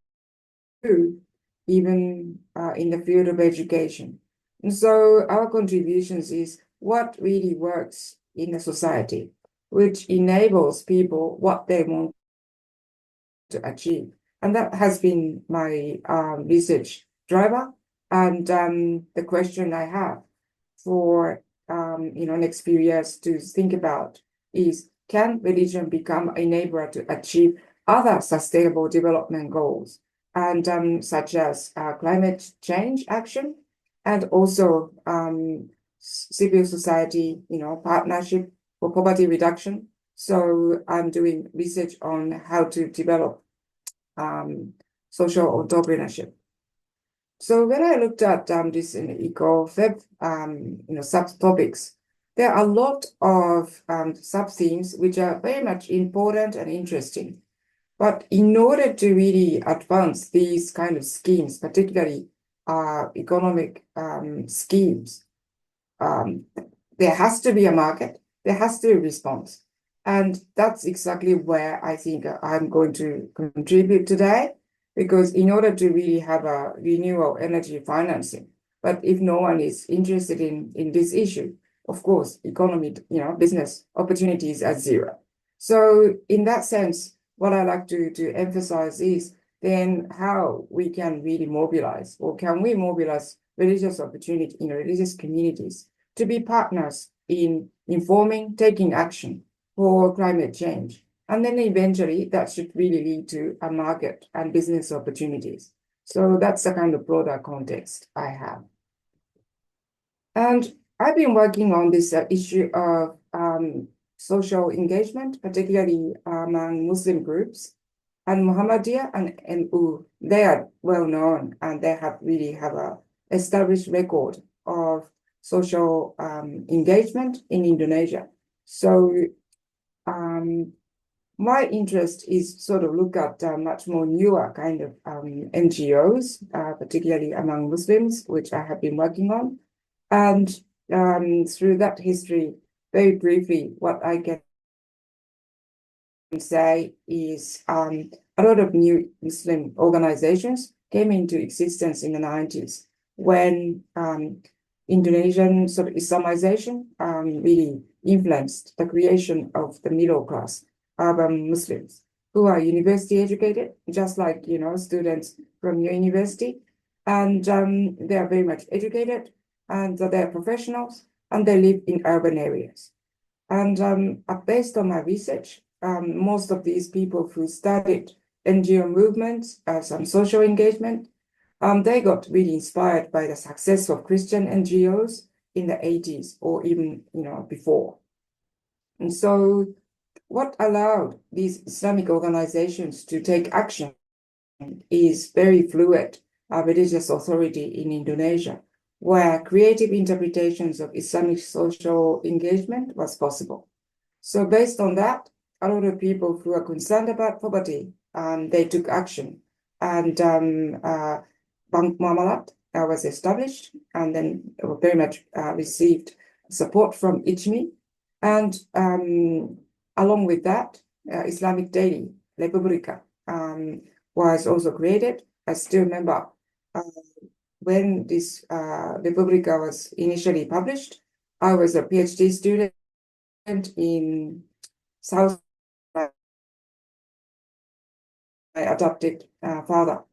even in the field of education. And so our contributions is what really works in a society, which enables people what they want to achieve. And that has been my research driver. And the question I have for next few years to think about is, can religion become an enabler to achieve other sustainable development goals, and such as climate change action, and also civil society, partnership for poverty reduction. So I'm doing research on how to develop social entrepreneurship. So when I looked at this in ICOFEB, subtopics, there are a lot of sub-themes which are very much important and interesting. But in order to really advance these kind of schemes, particularly economic schemes, there has to be a market, there has to be a response. And that's exactly where I think I'm going to contribute today, because in order to really have a renewable energy financing, but if no one is interested in this issue, of course, economy, business opportunities are zero. So in that sense, what I like to emphasize is then how we can really mobilize, or can we mobilize religious opportunity, religious communities to be partners in informing, taking action for climate change. And then eventually that should really lead to a market and business opportunities. So that's the kind of broader context I have. And I've been working on this issue of social engagement, particularly among Muslim groups. And Muhammadiyah and NU, they are well known and they really have a established record of social engagement in Indonesia. So my interest is sort of look at much more newer kind of NGOs, particularly among Muslims, which I have been working on. And through that history, very briefly, what I can say is a lot of new Muslim organizations came into existence in the 90s when Indonesian sort of Islamization really influenced the creation of the middle class urban Muslims who are university educated, just like, students from your university. And they are very much educated and they're professionals and they live in urban areas. And based on my research, most of these people who studied NGO movements, some social engagement, they got really inspired by the success of Christian NGOs in the 80s or even, before. And so what allowed these Islamic organizations to take action is very fluid religious authority in Indonesia, where creative interpretations of Islamic social engagement was possible. So based on that, a lot of people who are concerned about poverty, they took action. And Bank Muamalat was established and then very much received support from ICMI. And along with that, Islamic Daily, Republica, was also created. I still remember when this Republica was initially published, I was a PhD student in South. My adopted father,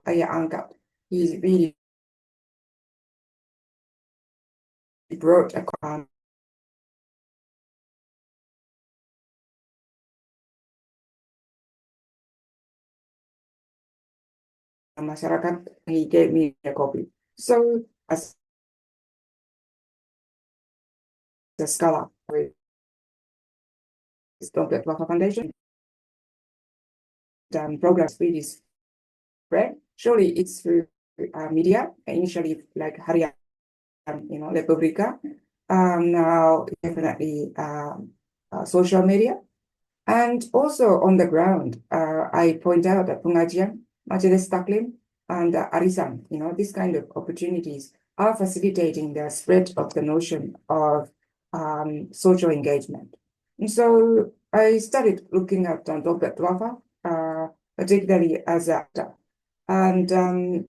Ayah Angkat, he really brought a masyarakat, he gave me a copy. So as a scholar with Dompet Wafa Foundation, programs really spread. Surely it's through media, initially like Harian, Republica, now definitely social media. And also on the ground, I point out that pengajian, Majelis Taklim, and Arisan, these kind of opportunities are facilitating the spread of the notion of social engagement. And so I started looking at Dompet Wafa, particularly as an actor. And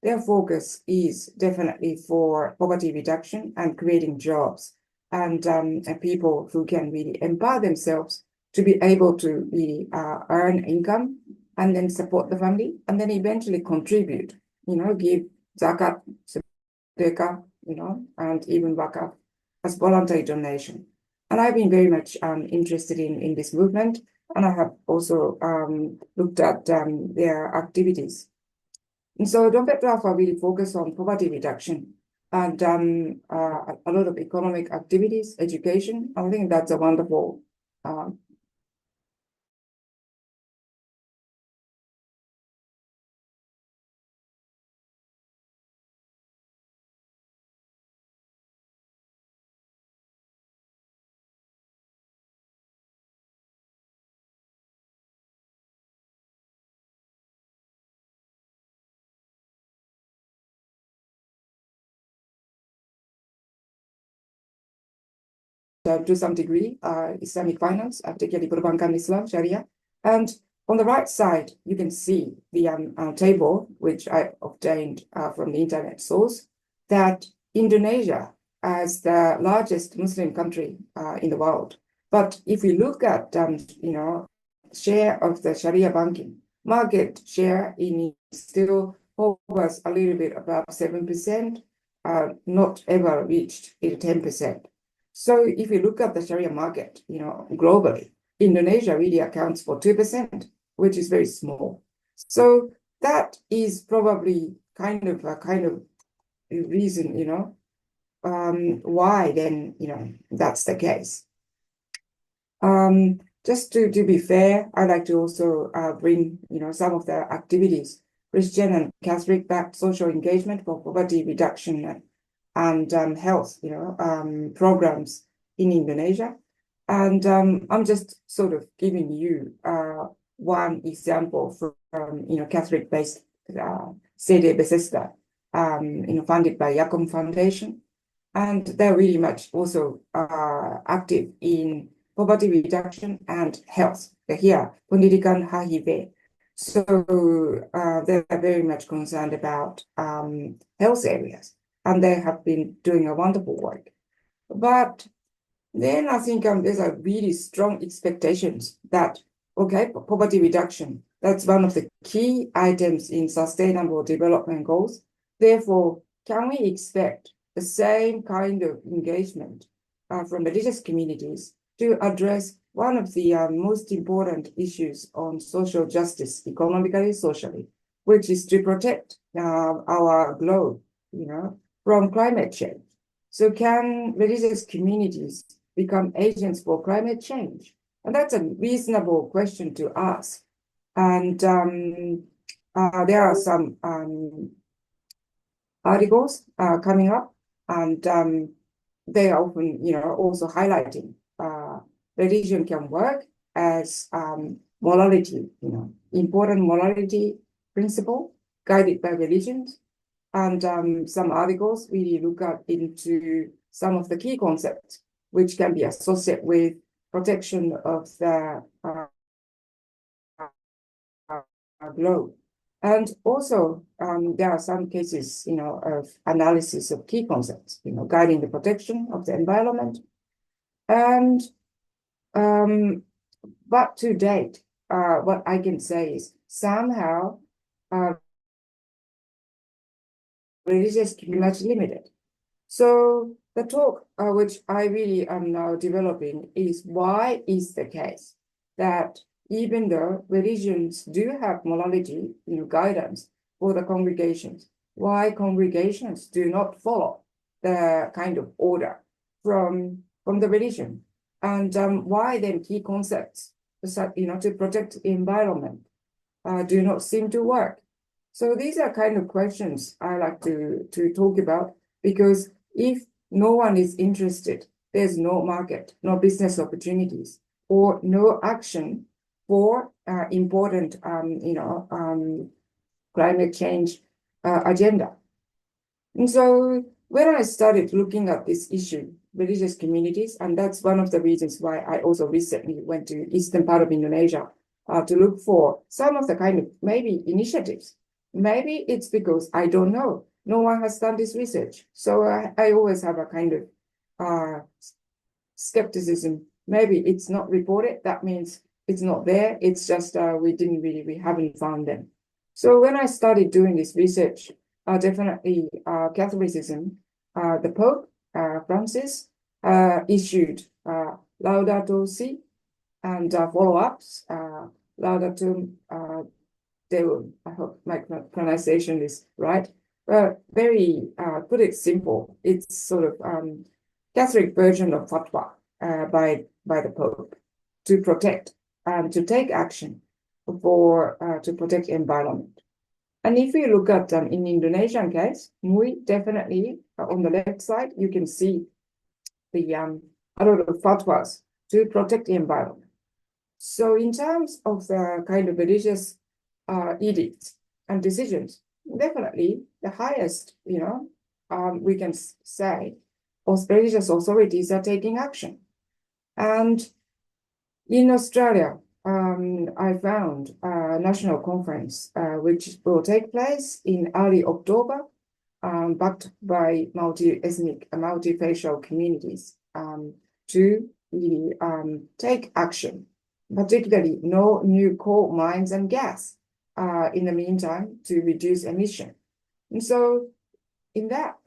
their focus is definitely for poverty reduction and creating jobs and people who can really empower themselves to be able to really earn income and then support the family and then eventually contribute, give zakat, sedekah, and even wakaf as voluntary donation. And I've been very much interested in this movement, and I have also looked at their activities. And so Dompet Wafa really focus on poverty reduction and a lot of economic activities, education. I think that's a wonderful to some degree, Islamic finance, particularly Perbankan Islam, Sharia. And on the right side, you can see the table, which I obtained from the internet source, that Indonesia, as the largest Muslim country in the world, but if we look at share of the Sharia banking market share in still hovers a little bit above 7%, not ever reached 10%. So if you look at the Sharia market, globally, Indonesia really accounts for 2%, which is very small. So that is probably kind of a reason, why then, that's the case. Just to be fair, I'd like to also bring, some of the activities, Christian and Catholic-backed social engagement for poverty reduction and health, programs in Indonesia. And I'm just sort of giving you one example from, Catholic-based Sede Bethesda, funded by Yakum Foundation. And they're really much also active in poverty reduction and health. Here, Pendidikan HIV. So they're very much concerned about health areas, and they have been doing a wonderful work. But then I think there's a really strong expectations that, okay, poverty reduction, that's one of the key items in sustainable development goals. Therefore, can we expect the same kind of engagement from religious communities to address one of the most important issues on social justice, economically, socially, which is to protect our globe, from climate change. So can religious communities become agents for climate change? And that's a reasonable question to ask. And there are some articles coming up, and they are often, also highlighting religion can work as morality, important morality principle guided by religions. And some articles really look into some of the key concepts which can be associated with protection of the globe. And also, there are some cases, of analysis of key concepts, guiding the protection of the environment. And but to date, what I can say is somehow religious community much limited. So the talk which I really am now developing is why is the case that even though religions do have morality, guidance for the congregations, why congregations do not follow the kind of order from the religion, and why then key concepts, to protect the environment, do not seem to work. So these are kind of questions I like to talk about, because if no one is interested, there's no market, no business opportunities, or no action for important, climate change agenda. And so when I started looking at this issue, religious communities, and that's one of the reasons why I also recently went to eastern part of Indonesia to look for some of the kind of maybe initiatives. Maybe it's because I don't know. No one has done this research. So I always have a kind of skepticism. Maybe it's not reported. That means it's not there. It's just we haven't found them. So when I started doing this research, definitely Catholicism, the Pope, Francis, issued Laudato Si and follow-ups, Laudato Deum. I hope my pronunciation is right. Very, put it simple, it's sort of Catholic version of fatwa by the Pope to protect and to take action for to protect environment. And if you look at in Indonesian case, MUI definitely on the left side, you can see the a lot of fatwas to protect the environment. So in terms of the kind of religious edicts and decisions, definitely the highest, we can say, religious authorities are taking action. And in Australia, I found a national conference which will take place in early October, backed by multi-ethnic, multi-facial communities to really take action, particularly no new coal mines and gas in the meantime to reduce emission. And so in that,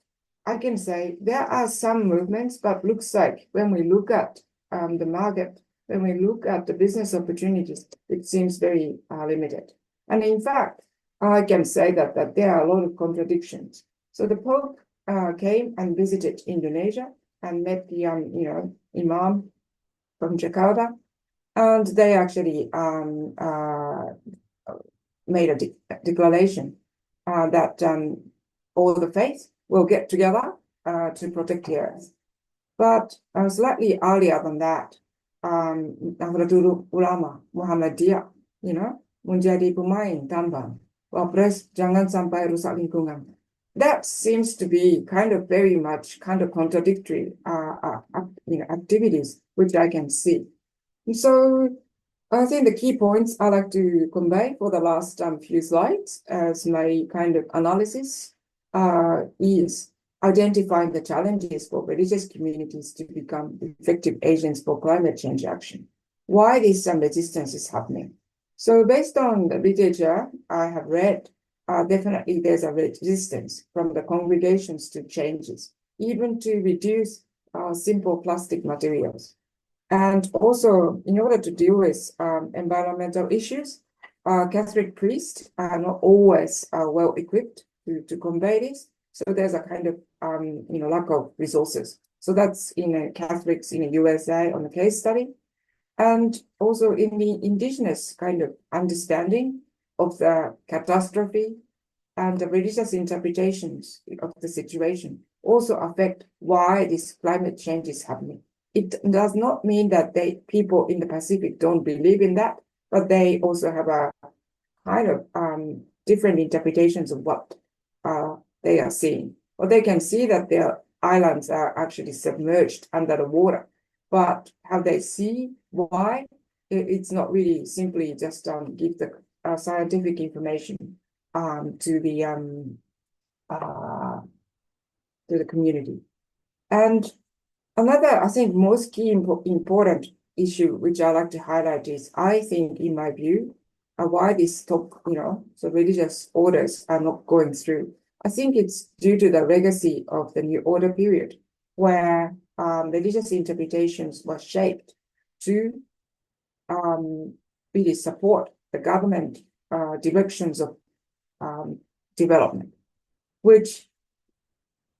I can say there are some movements, but looks like when we look at the market, when we look at the business opportunities, it seems very limited. And in fact, I can say that there are a lot of contradictions. So the Pope came and visited Indonesia and met the Imam from Jakarta, and they actually made a declaration that all the faiths will get together to protect the earth. But slightly earlier than that, Nahdlatul Ulama Muhammadiyah, menjadi pemain tambang. Wapres jangan sampai rusak lingkungan. That seems to be kind of very much kind of contradictory activities, which I can see. And so I think the key points I like to convey for the last few slides as my kind of analysis is identifying the challenges for religious communities to become effective agents for climate change action. Why this resistance is happening. So based on the literature I have read, definitely there's a resistance from the congregations to changes, even to reduce simple plastic materials. And also, in order to deal with environmental issues, Catholic priests are not always well equipped to convey this. So there's a kind of lack of resources. So that's in Catholics in the USA on the case study. And also in the indigenous kind of understanding of the catastrophe and the religious interpretations of the situation also affect why this climate change is happening. It does not mean that people in the Pacific don't believe in that, but they also have a kind of different interpretations of what they are seeing. Or they can see that their islands are actually submerged under the water, but how they see why, it's not really simply just give the scientific information to the community. And another, I think, most key important issue which I like to highlight is, I think, in my view, why this so religious orders are not going through. I think it's due to the legacy of the New Order period, where religious interpretations were shaped to really support the government directions of development, which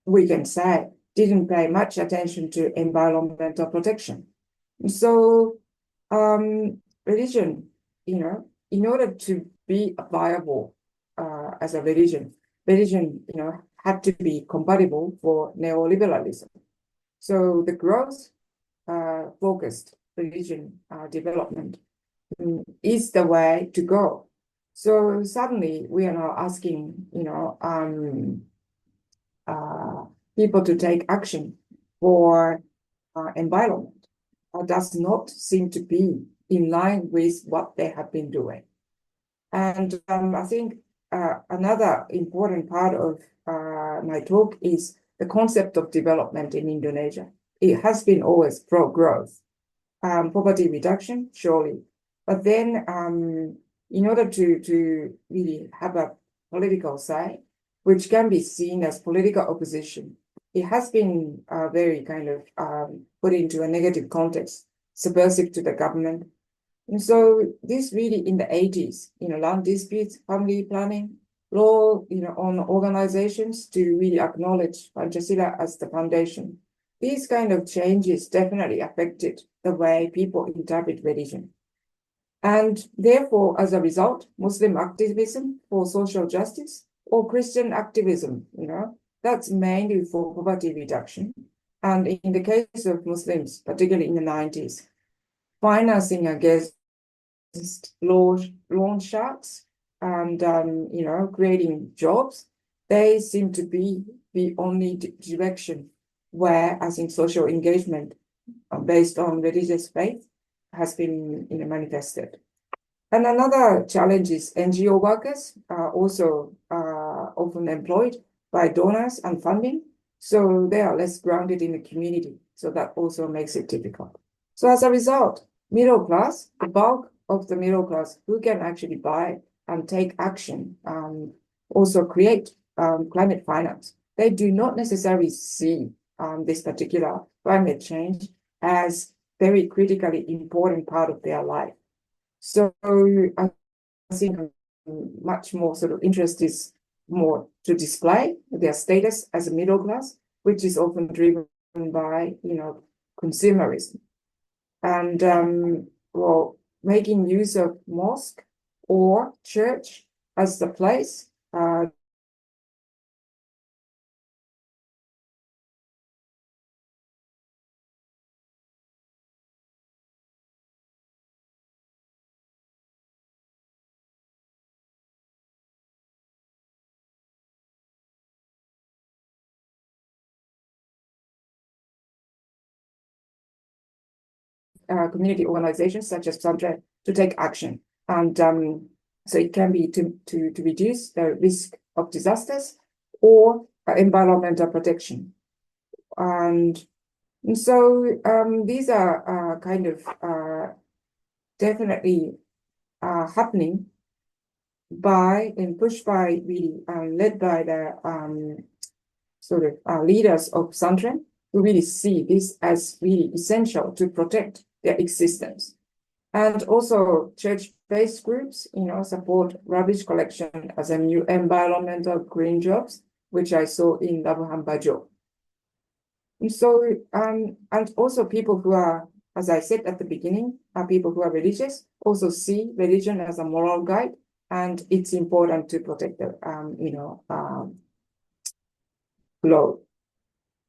we can say didn't pay much attention to environmental protection. So religion, in order to be viable as a religion, had to be compatible for neoliberalism. So the growth focused religion development is the way to go. So suddenly we are now asking, people to take action for environment. Does not seem to be in line with what they have been doing. And I think another important part of my talk is the concept of development in Indonesia. It has been always pro-growth, poverty reduction, surely. But then in order to really have a political say, which can be seen as political opposition, it has been very kind of put into a negative context, subversive to the government. And so this really in the 80s, land disputes, family planning, law, on organizations to really acknowledge Pancasila as the foundation. These kind of changes definitely affected the way people interpret religion. And therefore, as a result, Muslim activism for social justice or Christian activism, that's mainly for poverty reduction. And in the case of Muslims, particularly in the 90s, financing against loan sharks and, creating jobs, they seem to be the only direction where, as in social engagement, based on religious faith has been manifested. And another challenge is NGO workers are also often employed by donors and funding, so they are less grounded in the community. So that also makes it difficult. So as a result, middle class, the bulk of the middle class who can actually buy and take action, also create climate finance, they do not necessarily see this particular climate change as very critically important part of their life. So I think much more sort of interest is more to display their status as a middle class, which is often driven by, consumerism. And, well, making use of mosque or church as the place community organizations such as Samdre to take action. And so it can be to reduce the risk of disasters or environmental protection. And so these are kind of definitely happening by and pushed by really led by the sort of leaders of Sandren who really see this as really essential to protect their existence. And also church-based groups, support rubbish collection as a new environmental green jobs, which I saw in Labuhan Bajo. And so, and also people who are, as I said at the beginning, are people who are religious, also see religion as a moral guide, and it's important to protect the, globe.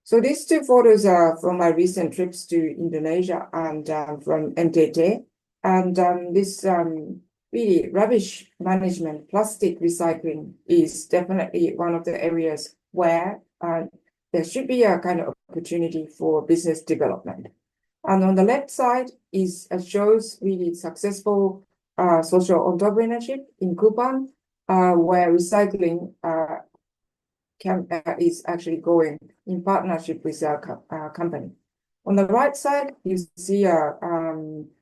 So these two photos are from my recent trips to Indonesia and from NTT. And this really rubbish management, plastic recycling is definitely one of the areas where there should be a kind of opportunity for business development. And on the left side is shows really successful social entrepreneurship in Kupang, where recycling is actually going in partnership with a company. On the right side, you see a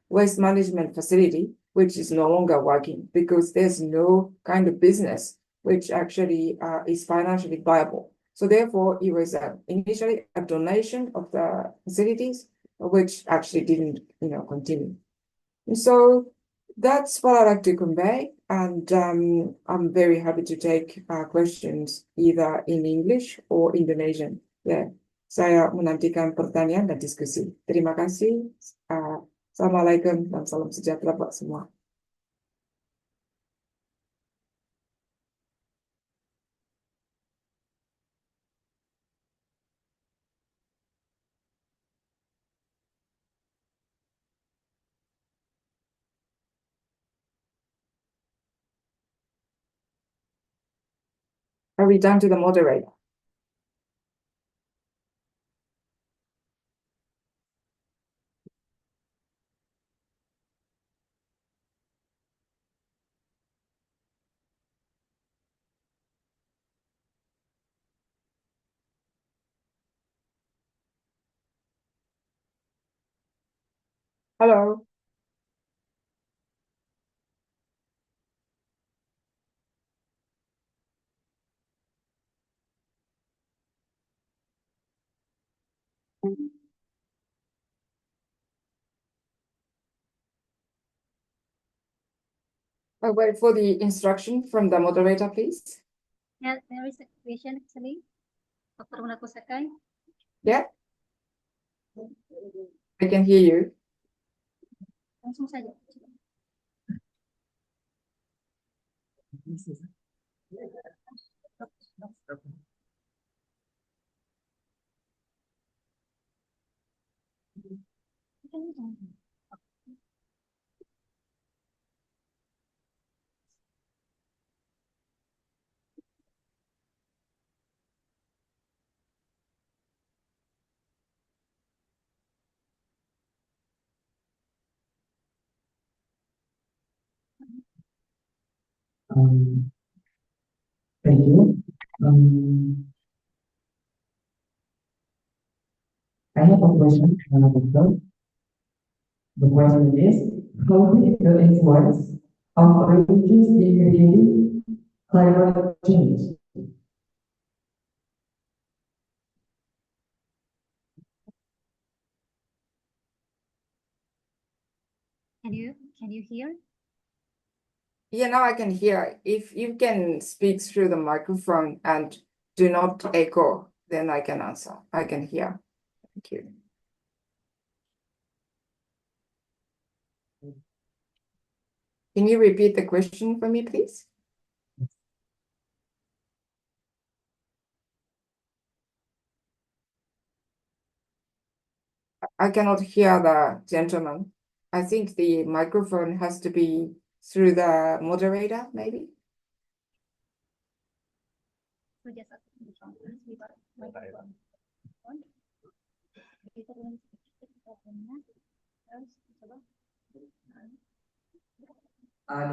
waste management facility, which is no longer working because there's no kind of business which actually is financially viable. So therefore, it was initially a donation of the facilities, which actually didn't, continue. And so that's what I'd like to convey. And I'm very happy to take questions either in English or Indonesian. Yeah. Saya menantikan pertanyaan dan diskusi. Terima kasih. Assalamualaikum dan salam sejahtera buat semua. Are we done to the moderator? Hello. I'll wait for the instruction from the moderator, please. Yeah, there is a question actually. Dr. Munako Sakai. Yeah, I can hear you. Langsung saja. Um, Thank you. I have a question, Doctor. The question is, how did the influence of religious in climate change? Can you hear? Yeah, now I can hear. If you can speak through the microphone and do not echo, then I can answer. I can hear. Thank you. Can you repeat the question for me, please? I cannot hear the gentleman. I think the microphone has to be through the moderator, maybe? The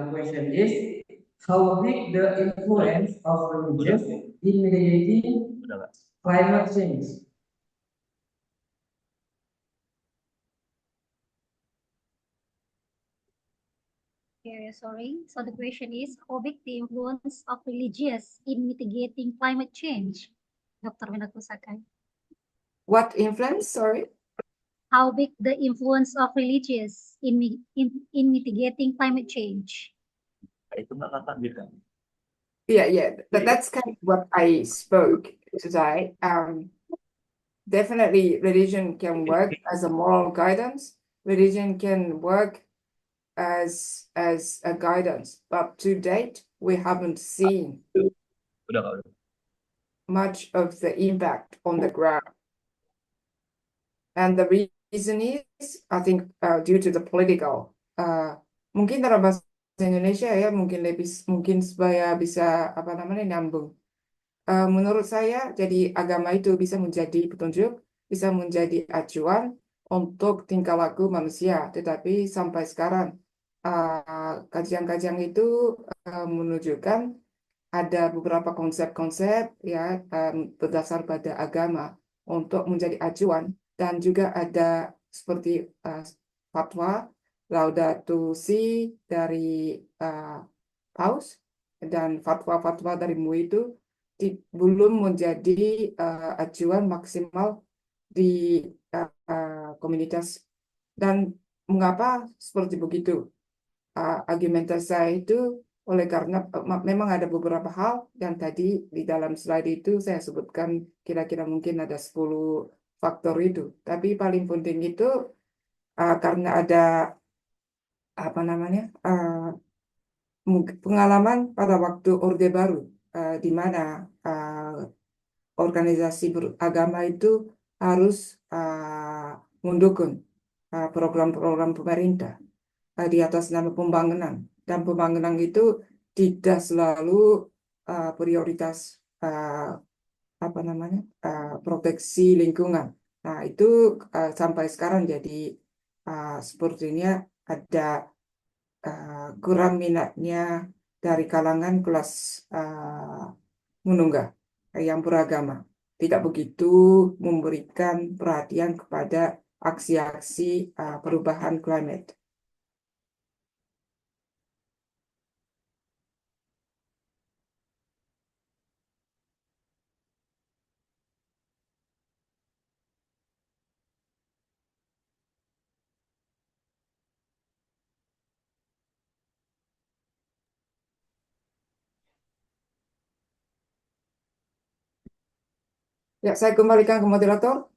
question is, how big the influence of religion in mitigating climate change? Okay, sorry. So the question is, how big the influence of religious in mitigating climate change? Dr. Winatu Sakai. What influence? Sorry. How big the influence of religious in mitigating climate change? Yeah. That's kind of what I spoke today. Definitely religion can work as a moral guidance. Religion can work as a guidance, but to date, we haven't seen much of the impact on the ground. And the reason is, I think, due to the political. Mungkin dalam bahasa Indonesia ya, mungkin supaya bisa apa namanya nyambung. Menurut saya, jadi agama itu bisa menjadi petunjuk, bisa menjadi acuan untuk tingkah laku manusia. Tetapi sampai sekarang, kajian-kajian itu menunjukkan ada beberapa konsep-konsep ya berdasar pada agama untuk menjadi acuan, dan juga ada seperti fatwa Laudato Si dari Paus dan fatwa-fatwa dari MUI itu belum menjadi acuan maksimal di komunitas. Dan mengapa seperti begitu? Argumentasi saya itu oleh karena memang ada beberapa hal yang tadi di dalam slide itu saya sebutkan kira-kira mungkin ada 10 faktor itu. Tapi paling penting itu karena ada apa namanya pengalaman pada waktu Orde Baru di mana organisasi beragama itu harus mendukung program-program pemerintah di atas nama pembangunan, dan pembangunan itu tidak selalu prioritas apa namanya proteksi lingkungan. Nah itu sampai sekarang jadi sepertinya ada kurang minatnya dari kalangan kelas menengah yang beragama, tidak begitu memberikan perhatian kepada aksi-aksi perubahan climate. Ya, saya kembalikan ke moderator.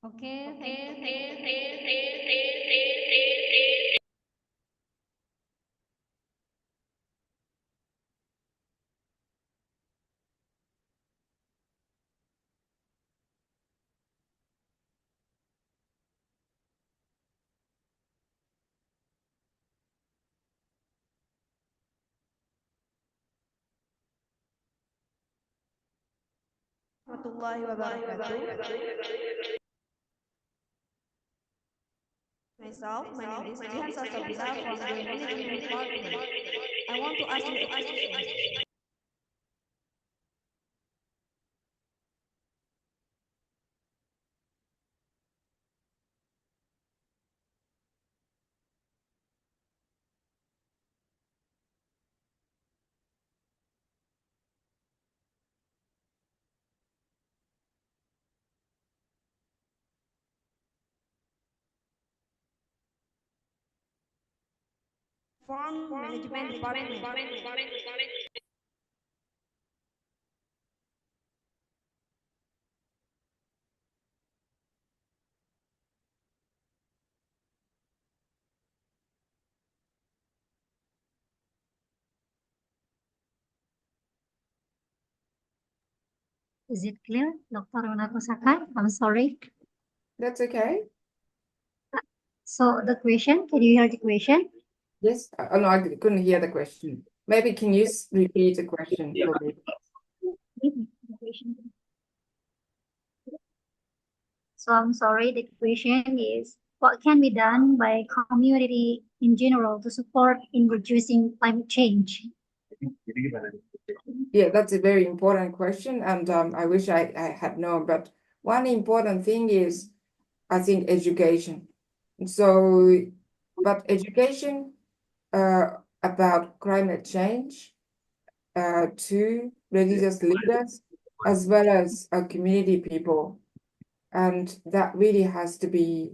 Oke, Warahmatullahi wabarakatuh. myself. My name is Jihan Sastabila from the Management Department. I want to ask you a question. From Management Department. Is it clear, Dr. Runako Sakai? I'm sorry. That's okay. So the question, can you hear the question? Yes. Oh, no, I couldn't hear the question. Maybe can you repeat the question for me? So I'm sorry, the question is, what can be done by community in general to support in reducing climate change? Yeah, that's a very important question, and I wish I had known. But one important thing is, I think, education. So, but education about climate change to religious leaders as well as community people, and that really has to be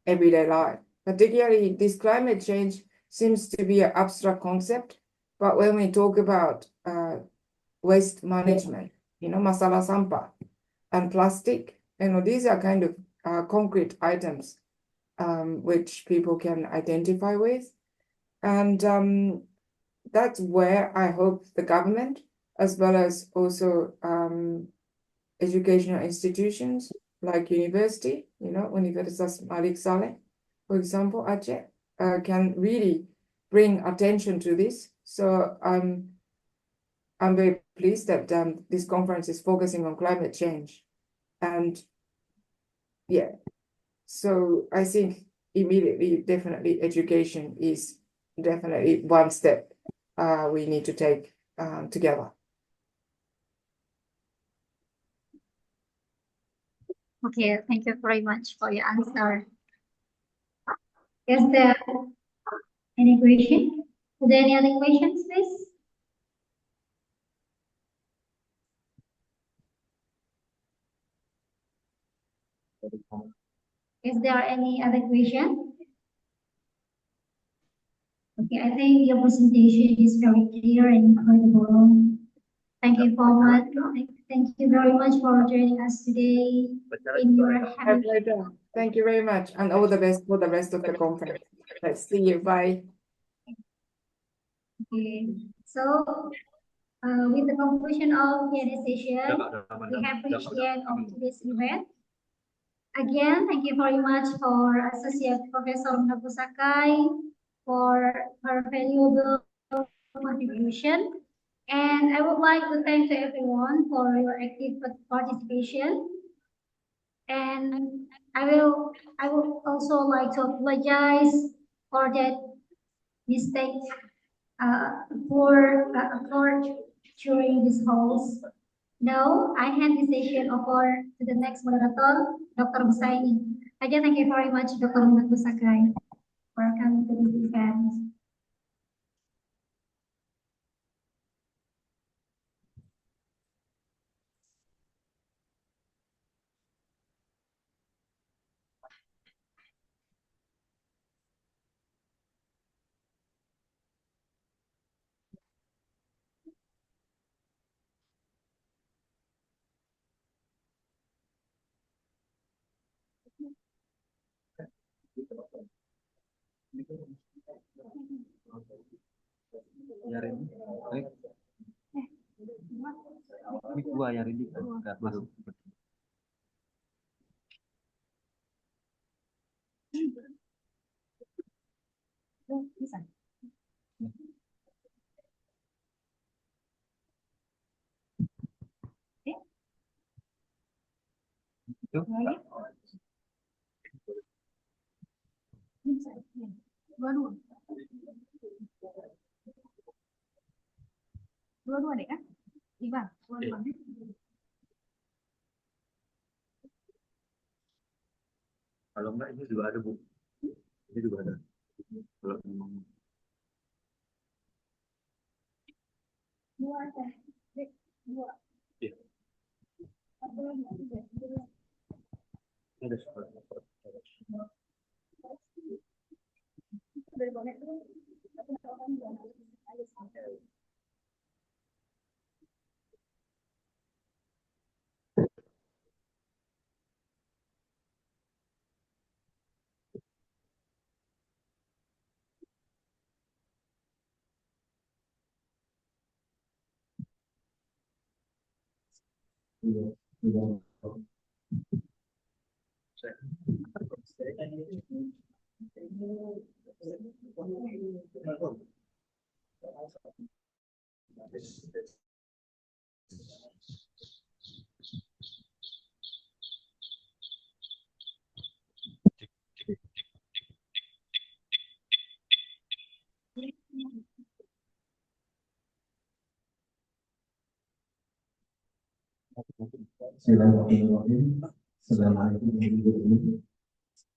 everyday life. Particularly, this climate change seems to be an abstract concept, but when we talk about waste management, masalah sampah and plastic, these are kind of concrete items which people can identify with. And that's where I hope the government, as well as also educational institutions like university, Universitas Malik Saleh, for example, Aceh, can really bring attention to this. So I'm very pleased that this conference is focusing on climate change. And yeah, so I think immediately, definitely education is definitely one step we need to take together. Okay, thank you very much for your answer. Is there any question? Are there any other questions, please? Is there any other question? Okay, I think your presentation is very clear and incredible. Thank you so much. Thank you very much for joining us today in your My pleasure. Thank you very much, and all the best for the rest of the conference. Let's see you. Bye. Okay, so with the conclusion of the session, we have reached the end of today's event. Again, thank you very much for Associate Professor Nabu Sakai for her valuable contribution. And I would like to thank to everyone for your active participation. And I would also like to apologize for that mistake for during this host. Now I hand the session over to the next moderator, Dr. Busaini. Again, thank you very much, Dr. Nabu Sakai, for coming to this event. Yarin, ini dua Yarin di nggak masuk. Bisa. Itu. Dua-dua deh kan? Iqbal, dua-dua. Kalau enggak ini juga ada, Bu. Ini juga ada. Kalau memang Dua aja. Dua. iya. Ada seperti Dari bonek itu. Bismillahirrahmanirrahim. Assalamualaikum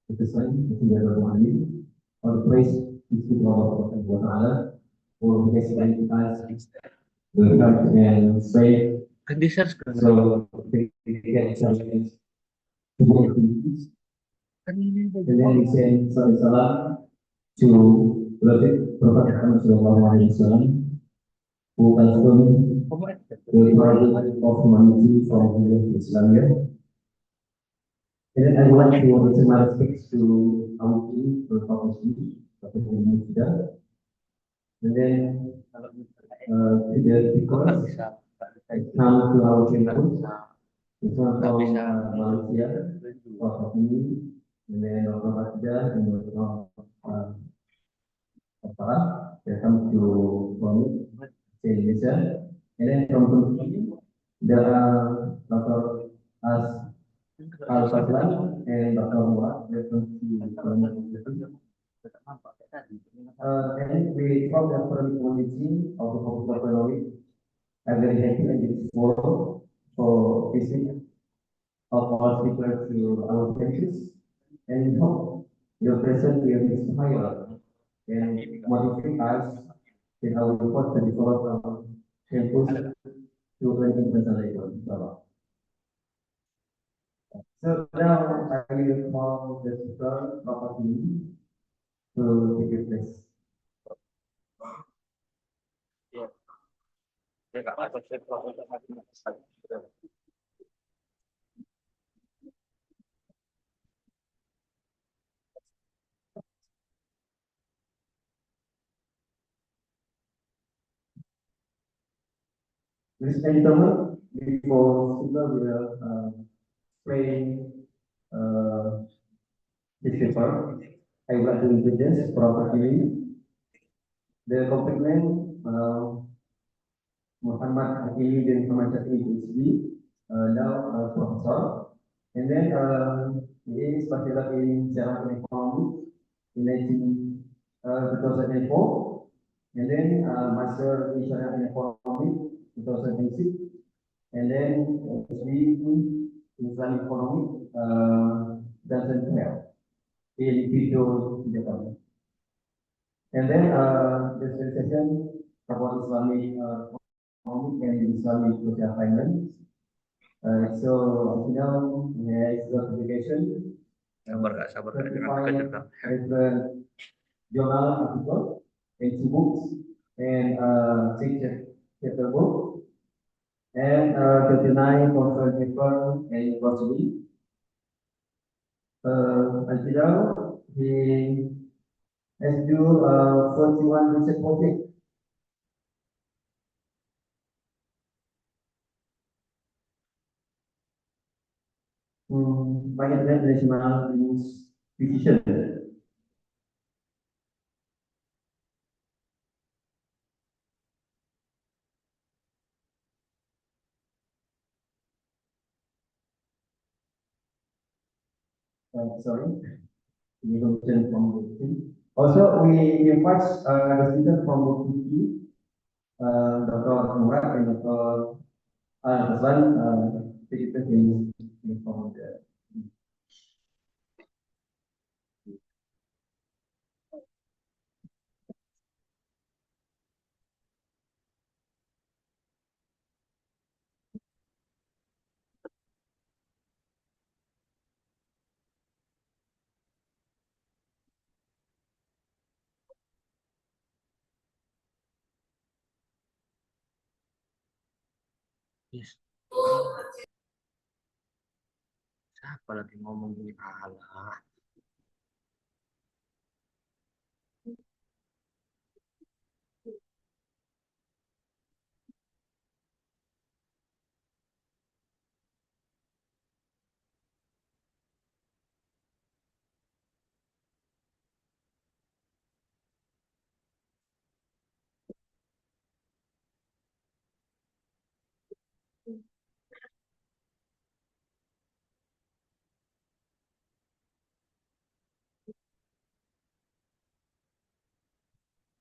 warahmatullahi wabarakatuh. All praise is to Allah Subhanahu wa Ta'ala for His guiding us to come and say so we can challenge both activities. And then we say salam to Prophet Muhammad Sallallahu Alaihi Wasallam, who transformed the world of humanity from Islam. And then I would like to return my respects to our king, Prophet Muhammad. And then to the speakers, I come to our campus. This one from Malaysia, Prophet ini, and then Prophet and Prophet welcome to Indonesia. And then from Turkey, there are Dr. Al-Fadlan and Dr. Muhammad, welcome to and we from the community of the Popular Economic, I'm very happy and grateful for visiting of all speakers to our campus, and we hope your presence will inspire and motivate us in our effort to develop our campus to an international level. So now I will call the speaker, Prophet Lee, to take your place. Ladies and gentlemen, before speaker will play his paper, I would like to introduce Prophet Lee. The complete name Muhammad Hakimi bin Muhammad Shafi'i PhD, now professor. And then he is bachelor in Sejarah and Economy in 2004. And then master in Sejarah and Economy 2006. And then PhD in Islamic Economy 2012 in Quito, Japan. And then the specialization about Islamic economic and Islamic social finance. So as you know, he has certification, certified reference journal article, and two books, and six chapter book, and 39 conference paper and glossary. Until now, he has do 41 research projects. By international institution. Sorry. information from the team. Also, we invite the speaker from the TV, Dr. Murad and Dr. Azlan, speaker from the. Yes. Siapa lagi ngomong gini? Alah.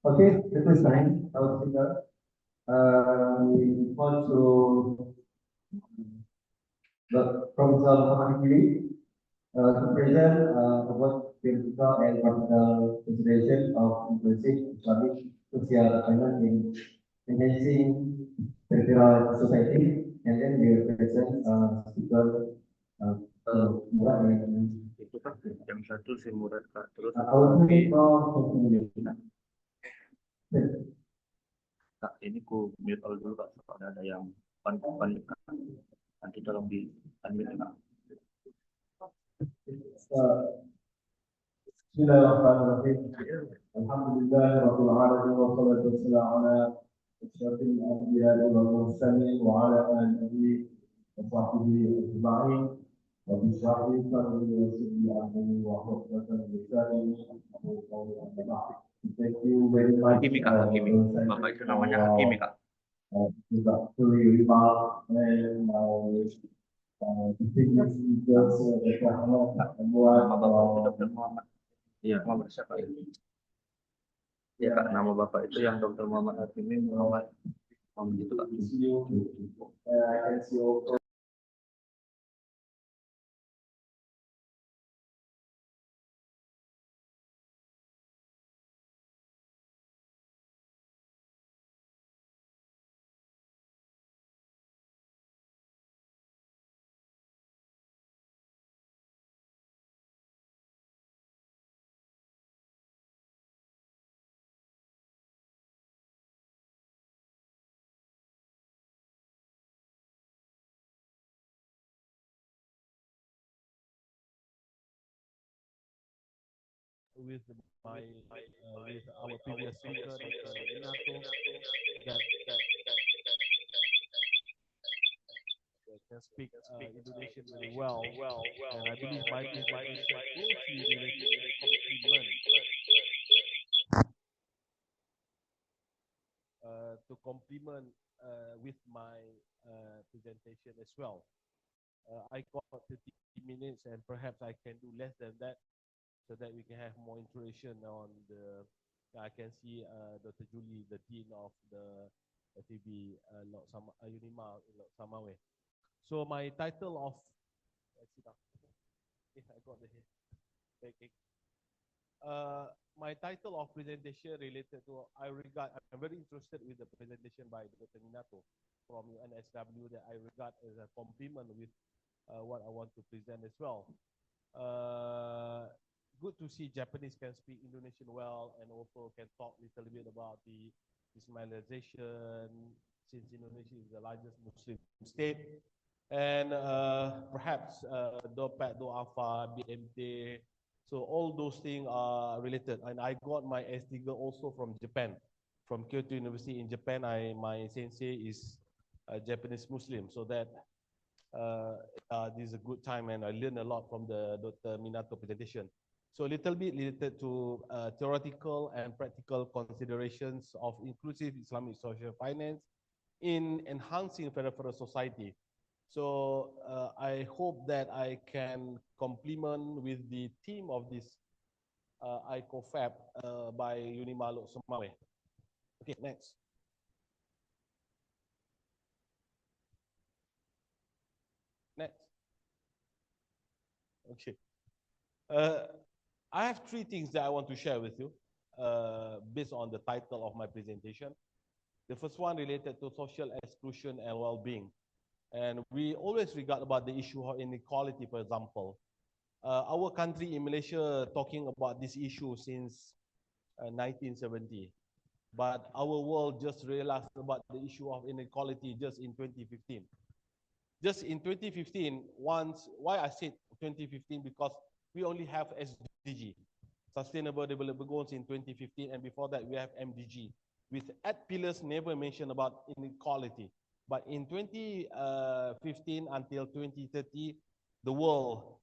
Okay, this is fine. Our speaker. We want to the Professor Muhammad Kiri to present about theoretical and practical consideration of inclusive Islamic social finance in enhancing cultural society, and then we present speaker Murad and Itu kan yang satu si Murad Kak. Terus our three for Kak, ini ku mute all dulu Kak. Soalnya ada yang panik. Nanti tolong di unmute Kak. Bismillahirrahmanirrahim. Alhamdulillahirabbil alamin wassalatu wassalamu ala asyrafil anbiya'i wal mursalin wa ala alihi wa sahbihi ajma'in. Wa bi syarri sadri wa sidri amri wa hukmatan lisani yafqahu qawli amma ba'd. Thank you very much. Hakimi Kak, Hakimi. Bapak itu namanya Hakimi Kak. Fully remark and distinguished speakers Nama Bapak itu Dr. Muhammad. Iya, Muhammad siapa itu? Iya Kak, nama Bapak itu yang Dr. Muhammad Hakimi Muhammad itu Kak. with my with our previous speaker, Dr. Minato, that can speak Indonesian very well, and I believe my presentation closely related to complement with my presentation as well. I got 30 minutes, and perhaps I can do less than that, so that we can have more interaction on the. I can see Dr. Julie, the dean of the FEB Unima Lok Samawe. So my title of I got the my title of presentation related to I'm very interested with the presentation by Dr. Minato from UNSW that I regard as a complement with what I want to present as well. Good to see Japanese can speak Indonesian well and also can talk a little bit about the Islamization, since Indonesia is the largest Muslim state, and perhaps Dopat, Doafa, BMT. So all those things are related. And I got my SDG also from Japan, from Kyoto University in Japan. My sensei is a Japanese Muslim, so that this is a good time, and I learned a lot from the Dr. Minato presentation. So a little bit related to theoretical and practical considerations of inclusive Islamic social finance in enhancing federal society. So I hope that I can complement with the theme of this ICOFEB by Unimaluk Semawe. Okay, next. Next. Okay. I have three things that I want to share with you based on the title of my presentation. The first one related to social exclusion and well-being. And we always regard about the issue of inequality, for example. Our country in Malaysia talking about this issue since 1970. But our world just realized about the issue of inequality just in 2015. Just in 2015, why I said 2015, because we only have SDG, Sustainable Development Goals in 2015, and before that we have MDG, with 8 pillars never mentioned about inequality. But in 2015 until 2030, the world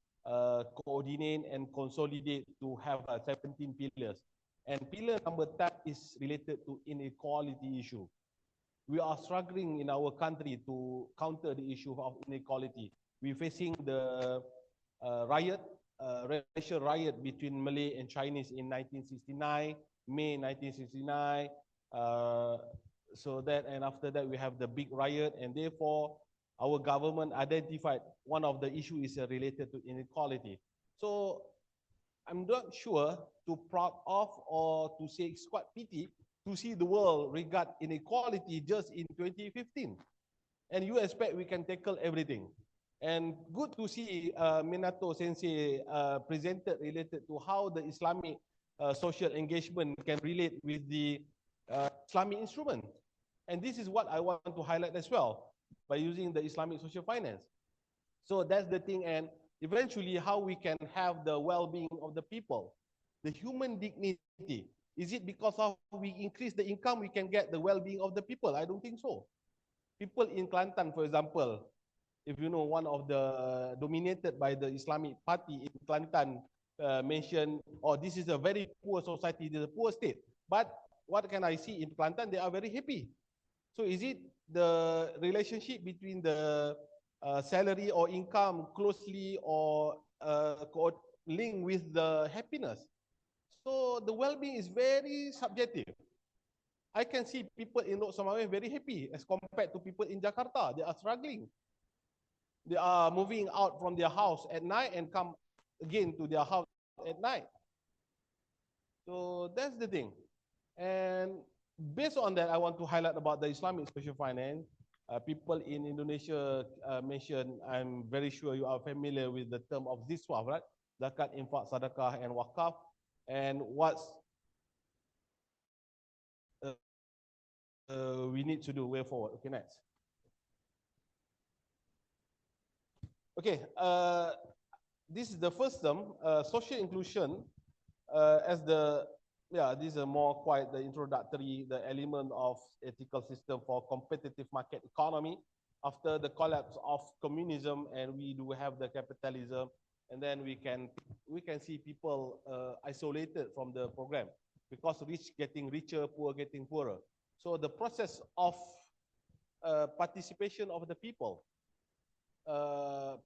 coordinate and consolidate to have 17 pillars. And pillar number 10 is related to inequality issue. We are struggling in our country to counter the issue of inequality. We're facing the racial riot between Malay and Chinese in 1969, May 1969. So that, and after that we have the big riot, and therefore our government identified one of the issues is related to inequality. So I'm not sure to proud of or to say it's quite pity to see the world regard inequality just in 2015. And you expect we can tackle everything. And good to see Minato Sensei presented related to how the Islamic social engagement can relate with the Islamic instrument. And this is what I want to highlight as well by using the Islamic social finance. So that's the thing, and eventually how we can have the well-being of the people, the human dignity. Is it because of we increase the income we can get the well-being of the people? I don't think so. People in Kelantan, for example, if you know, one of the dominated by the Islamic party in Kelantan mentioned, oh, this is a very poor society, this is a poor state. But what can I see in Kelantan? They are very happy. So is it the relationship between the salary or income closely or linked with the happiness? So the well-being is very subjective. I can see people in Lok Samawe very happy as compared to people in Jakarta. They are struggling. They are moving out from their house at night and come again to their house at night. So that's the thing. And based on that, I want to highlight about the Islamic social finance. People in Indonesia mentioned, I'm very sure you are familiar with the term of ziswaf, right? Zakat, infak, sadaqah, and wakaf. And what's we need to do way forward. Okay, next. Okay, this is the first term, social inclusion, as the, yeah, this is more quite the introductory, the element of ethical system for competitive market economy after the collapse of communism, and we do have the capitalism, and then we can see people isolated from the program because rich getting richer, poor getting poorer. So the process of participation of the people,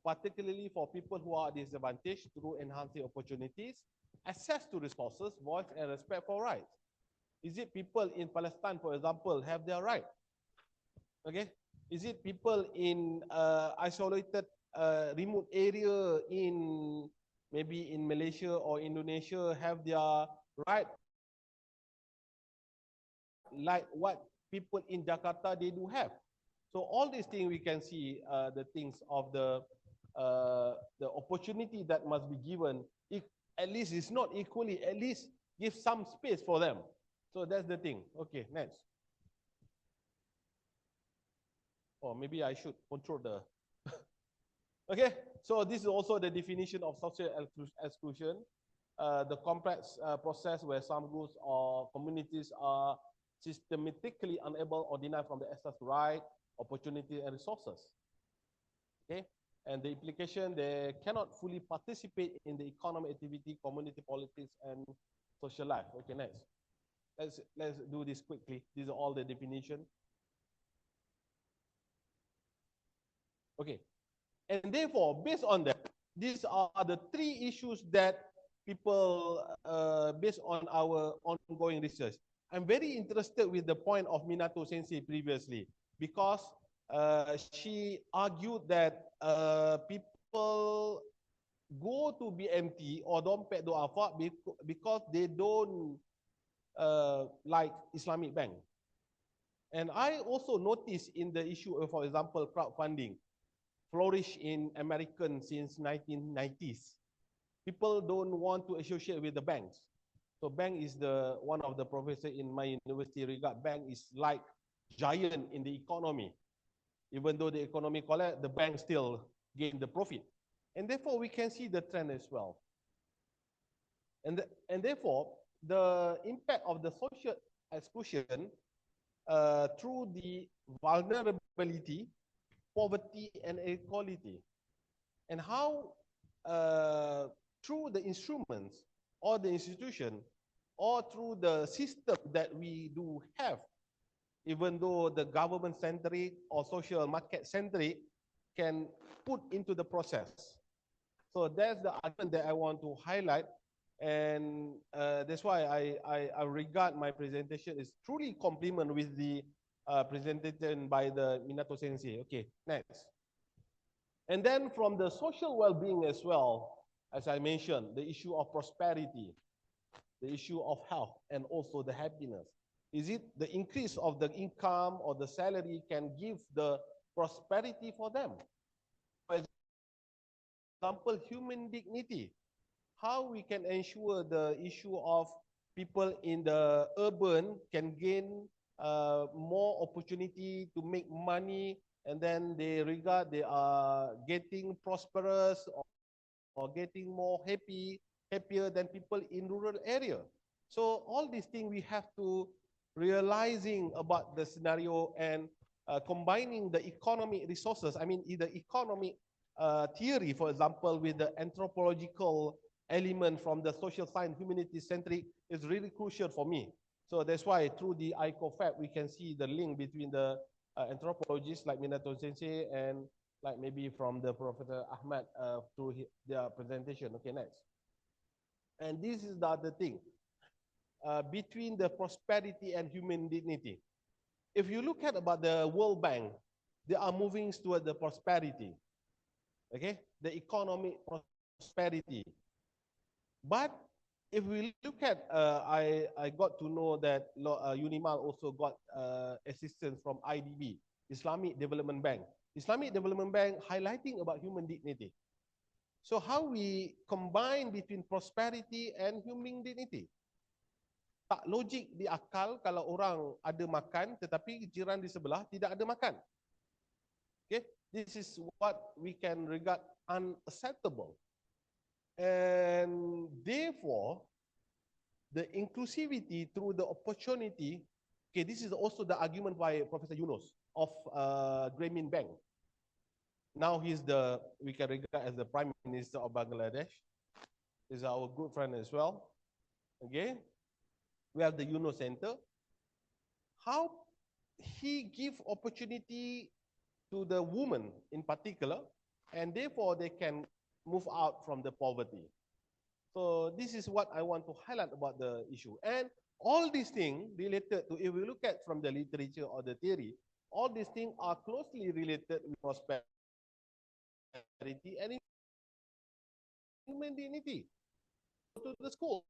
particularly for people who are disadvantaged through enhancing opportunities, access to resources, voice and respect for rights. Is it people in Palestine, for example, have their right? Okay. Is it people in isolated remote area in maybe in Malaysia or Indonesia have their right like what people in Jakarta they do have? So all these things we can see the things of the opportunity that must be given. If at least it's not equally, at least give some space for them. So that's the thing. Okay, next. Or maybe I should control the. Okay, so this is also the definition of social exclusion. The complex process where some groups or communities are systematically unable or denied from the access to right, opportunity, and resources. Okay, and the implication they cannot fully participate in the economic activity, community politics, and social life. Okay, next. Let's do this quickly. These are all the definition. Okay, and therefore, based on that, these are the three issues that people based on our ongoing research. I'm very interested with the point of Minato Sensei previously, because she argued that people go to BMT or Dompet Duafa because they don't like Islamic Bank. And I also noticed in the issue of, for example, crowdfunding flourished in American since 1990s. People don't want to associate with the banks. So bank is one of the professor in my university regard bank is like giant in the economy. Even though the economy collapse, the bank still gain the profit. And therefore we can see the trend as well. And therefore the impact of the social exclusion through the vulnerability, poverty and inequality, and how through the instruments or the institution or through the system that we do have, even though the government centric or social market centric can put into the process. So that's the argument that I want to highlight, and that's why I regard my presentation is truly complement with the presentation by the Minato Sensei. Okay, next. And then from the social well-being as well, as I mentioned, the issue of prosperity, the issue of health, and also the happiness. Is it the increase of the income or the salary can give the prosperity for them? For example, human dignity. How we can ensure the issue of people in the urban can gain more opportunity to make money, and then they regard they are getting prosperous or getting more happier than people in rural area. So all these things we have to realizing about the scenario and combining the economic resources. I mean, the economic theory, for example, with the anthropological element from the social science, humanity centric is really crucial for me. So that's why through the ICOFEB, we can see the link between the anthropologists like Minato Sensei and like maybe from the Professor Ahmad through their presentation. Okay, next. And this is the other thing, between the prosperity and human dignity. If you look at about the World Bank, they are moving toward the prosperity, okay, the economic prosperity. But if we look at, I got to know that Unimal also got assistance from IDB, Islamic Development Bank. Islamic Development Bank highlighting about human dignity. So how we combine between prosperity and human dignity? Tak logik di akal kalau orang ada makan tetapi jiran di sebelah tidak ada makan. Okay, this is what we can regard unacceptable. And therefore, the inclusivity through the opportunity, okay, this is also the argument by Professor Yunus of Grameen Bank. Now he's we can regard as the Prime Minister of Bangladesh. He's our good friend as well. Okay, we have the Yunus Center. How he give opportunity to the women in particular, and therefore they can move out from the poverty. So this is what I want to highlight about the issue. And all these things related to, if we look at from the literature or the theory, all these things are closely related with prosperity and human dignity. Go to the school,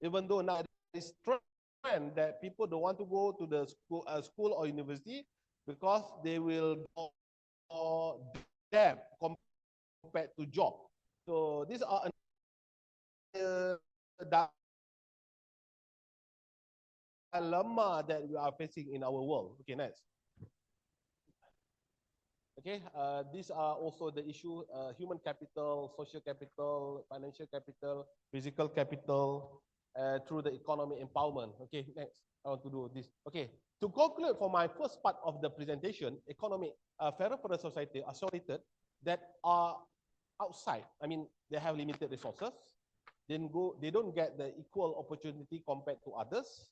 even though now there is trend that people don't want to go to the school or university because they will go debt compared to job. So these are dilemma that we are facing in our world. Okay, next. Okay, these are also the issue, human capital, social capital, financial capital, physical capital, through the economic empowerment. Okay, next. I want to do this. Okay, to conclude for my first part of the presentation, economic peripheral society isolated that are outside. I mean, they have limited resources. They don't get the equal opportunity compared to others.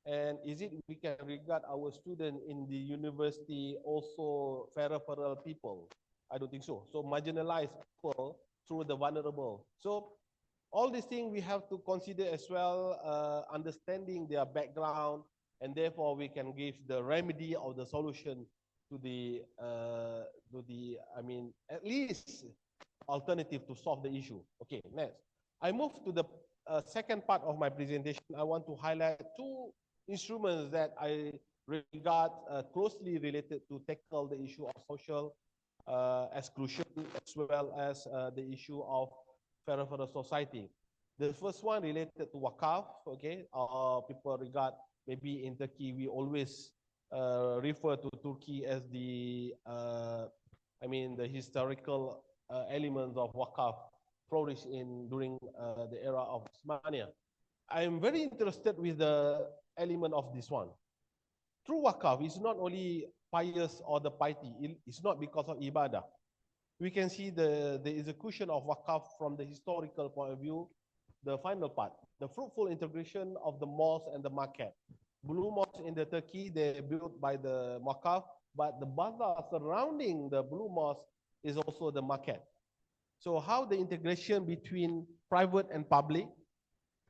And is it we can regard our student in the university also peripheral people? I don't think so. So marginalized people through the vulnerable. So All these things we have to consider as well, understanding their background, and therefore we can give the remedy or the solution to the, I mean, at least alternative to solve the issue. Okay, next. I move to the second part of my presentation. I want to highlight two instruments that I regard closely related to tackle the issue of social exclusion, as well as the issue of fairer society. The first one related to wakaf. Okay, people regard, maybe in Turkey we always refer to Turkey as the, I mean, the historical elements of wakaf flourished in during the era of Osmania. I am very interested with the element of this one. True wakaf is not only pious or the piety, it's not because of ibadah. We can see the execution of wakaf from the historical point of view. The final part, the fruitful integration of the mosque and the market. Blue mosque in the Turkey, they're built by the wakaf, but the bazaar surrounding the blue mosque is also the market. So how the integration between private and public,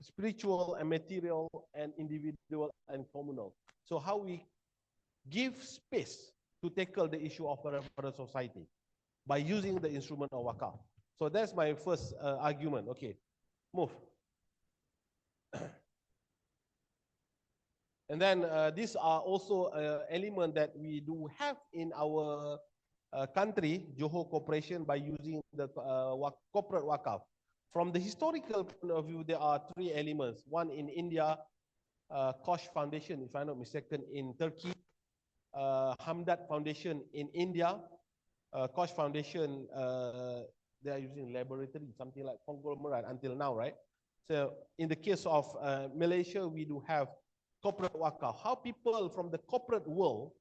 spiritual and material, and individual and communal. So how we give space to tackle the issue of a society by using the instrument of wakaf. So that's my first argument. Okay, move. And then these are also elements that we do have in our country, Johor Corporation, by using the corporate wakaf. From the historical point of view, there are three elements. One in India, Koch Foundation, if I'm not mistaken, in Turkey, Hamdard Foundation in India, Koch Foundation, they are using laboratory, something like conglomerate until now, right? So in the case of Malaysia, we do have corporate wakaf. How people from the corporate world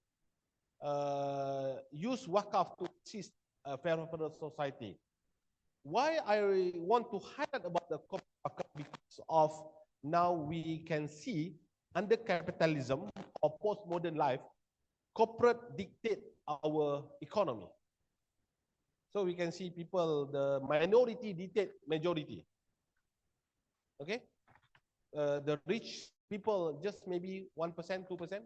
use wakaf to assist a fairer society. Why I want to highlight about the corporate wakaf, because of now we can see under capitalism or postmodern life, corporate dictate our economy. So we can see people, the minority dictate majority. Okay, the rich people just maybe 1%, 2%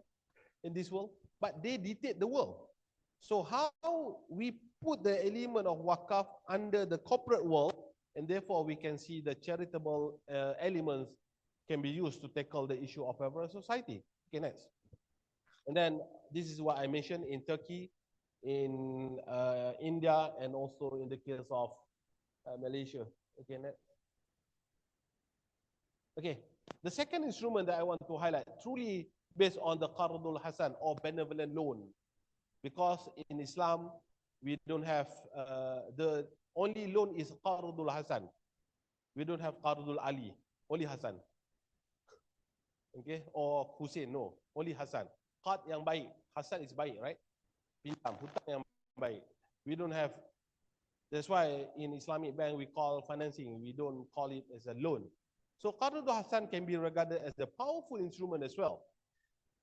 in this world, but they dictate the world. So how we put the element of wakaf under the corporate world, and therefore we can see the charitable elements can be used to tackle the issue of our society. Okay, next. And then this is what I mentioned in Turkey, in India, and also in the case of Malaysia. Okay, next. Okay, the second instrument that I want to highlight, truly based on the Qardul Hasan or benevolent loan, because in Islam we don't have the only loan is Qardul Hasan. We don't have Qardul Ali, only Hasan. Okay, or Hussein, no, only Hasan. Qard yang baik, Hasan is baik, right? Pinjam, hutang yang baik. We don't have. That's why in Islamic bank we call financing. We don't call it as a loan. So Qardul Hasan can be regarded as a powerful instrument as well.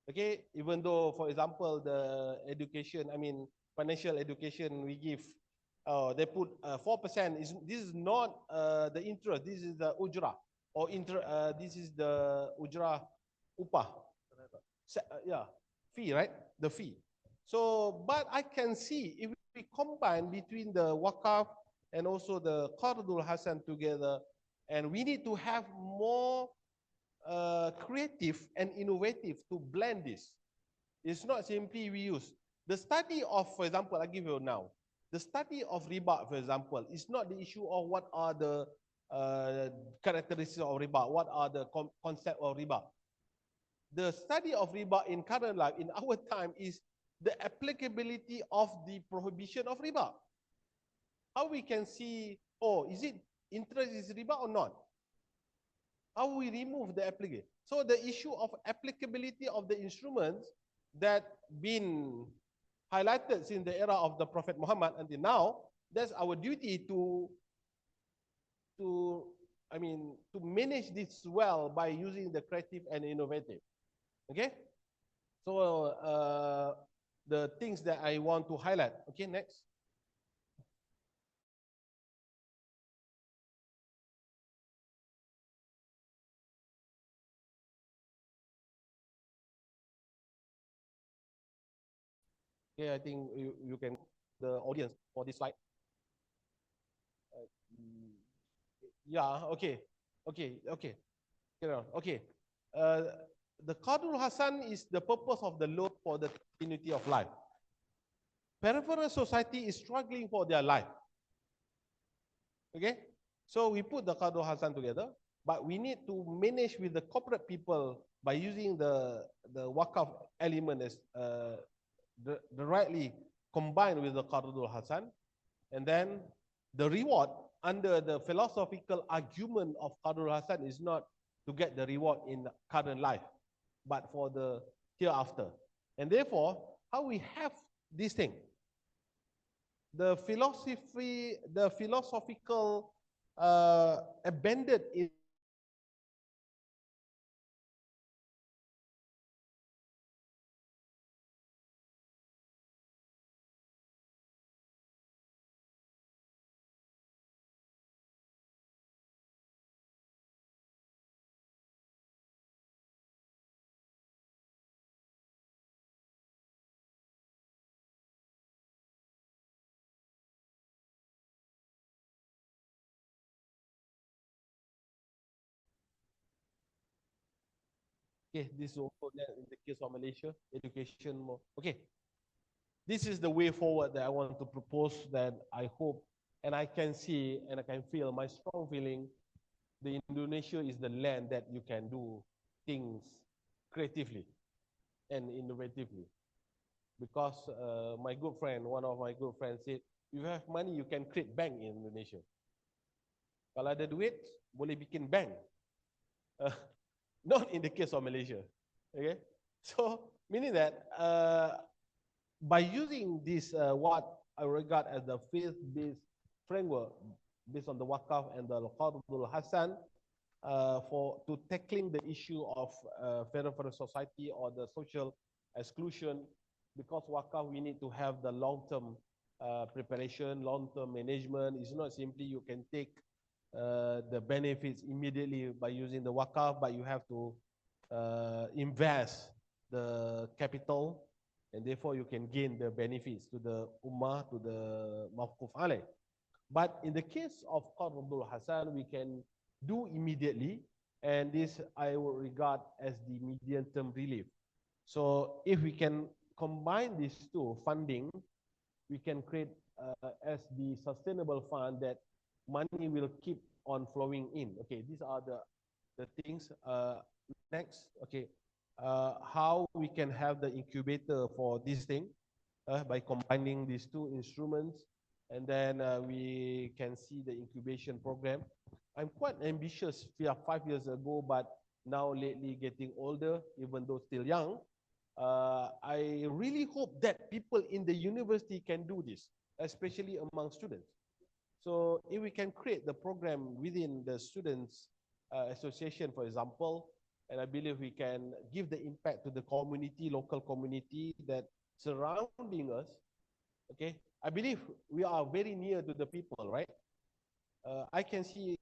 Okay, even though, for example, the education, I mean, financial education we give, they put 4%. This is not the interest. This is the ujrah, or this is the ujrah upah. Yeah, fee, right? The fee. So, but I can see if we combine between the wakaf and also the Qardul Hasan together, and we need to have more creative and innovative to blend this. It's not simply we use. The study of, for example, I give you now, the study of riba, for example, is not the issue of what are the characteristics of riba, what are the concept of riba. The study of riba in current life, in our time, is the applicability of the prohibition of riba. How we can see, oh, is it interest is riba or not? How we remove the application? So the issue of applicability of the instruments that been highlighted since the era of the Prophet Muhammad until now, that's our duty to manage this well by using the creative and innovative. Okay, so the things that I want to highlight. Okay, next. Okay, I think you can the audience for this slide. Yeah, okay, okay. Okay. Uh, the Qadrul Hasan is the purpose of the load for the continuity of life. Peripheral society is struggling for their life. Okay, so we put the Qadrul Hasan together, but we need to manage with the corporate people by using the wakaf element as the rightly combined with the Qadrul Hasan, and then the reward under the philosophical argument of Qadrul Hasan is not to get the reward in current life, but for the hereafter. And therefore, how we have this thing, the philosophical abandoned in okay, this is also in the case of Malaysia, education more. Okay, this is the way forward that I want to propose that I hope and I can see and I can feel my strong feeling the Indonesia is the land that you can do things creatively and innovatively. Because my good friend, one of my good friends said, if you have money, you can create bank in Indonesia. Kalau ada duit, boleh bikin bank. Not in the case of Malaysia. Okay, so meaning that by using this what I regard as the faith-based framework based on the Wakaf and the Qadrul Hasan for to tackling the issue of peripheral society or the social exclusion, because Wakaf we need to have the long-term preparation, long-term management. It's not simply you can take the benefits immediately by using the Wakaf, but you have to invest the capital, and therefore you can gain the benefits to the Ummah, to the Mawquf Alayh. But in the case of Qadrul Hasan, we can do immediately, and this I would regard as the medium-term relief. So if we can combine these two funding, we can create as the sustainable fund that money will keep on flowing in. Okay, these are the things. Next, okay, how we can have the incubator for this thing by combining these two instruments, and then we can see the incubation program. I'm quite ambitious 5 years ago, but now lately getting older, even though still young. I really hope that people in the university can do this, especially among students. So if we can create the program within the students association, for example, and I believe we can give the impact to the community, local community that surrounding us. Okay, I believe we are very near to the people, right? I can see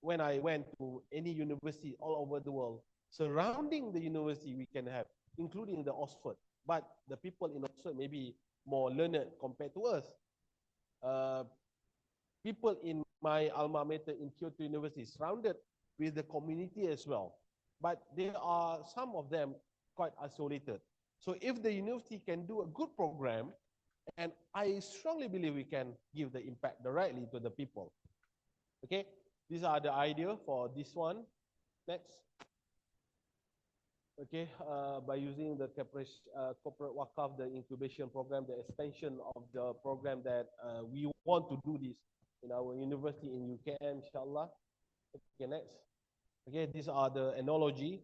when I went to any university all over the world, surrounding the university we can have, including the Oxford, but the people in Oxford may be more learned compared to us. People in my alma mater in Kyoto University surrounded with the community as well, but there are some of them quite isolated. So if the university can do a good program, and I strongly believe we can give the impact directly to the people. Okay, these are the idea for this one. Next. Okay, by using the corporate wakaf, the incubation program, the expansion of the program that we want to do this in our university in UKM, inshallah. Okay, next. Okay, these are the analogy.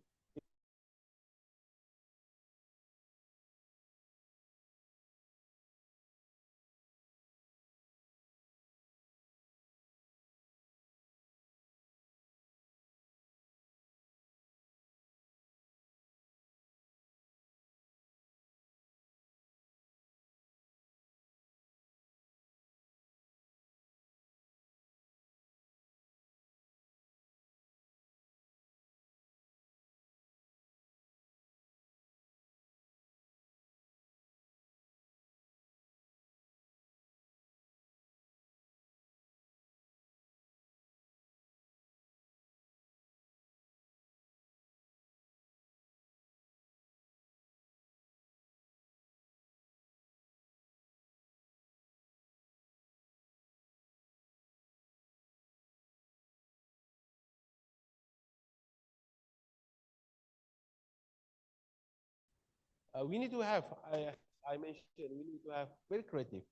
we need to have, I mentioned, we need to have very creative.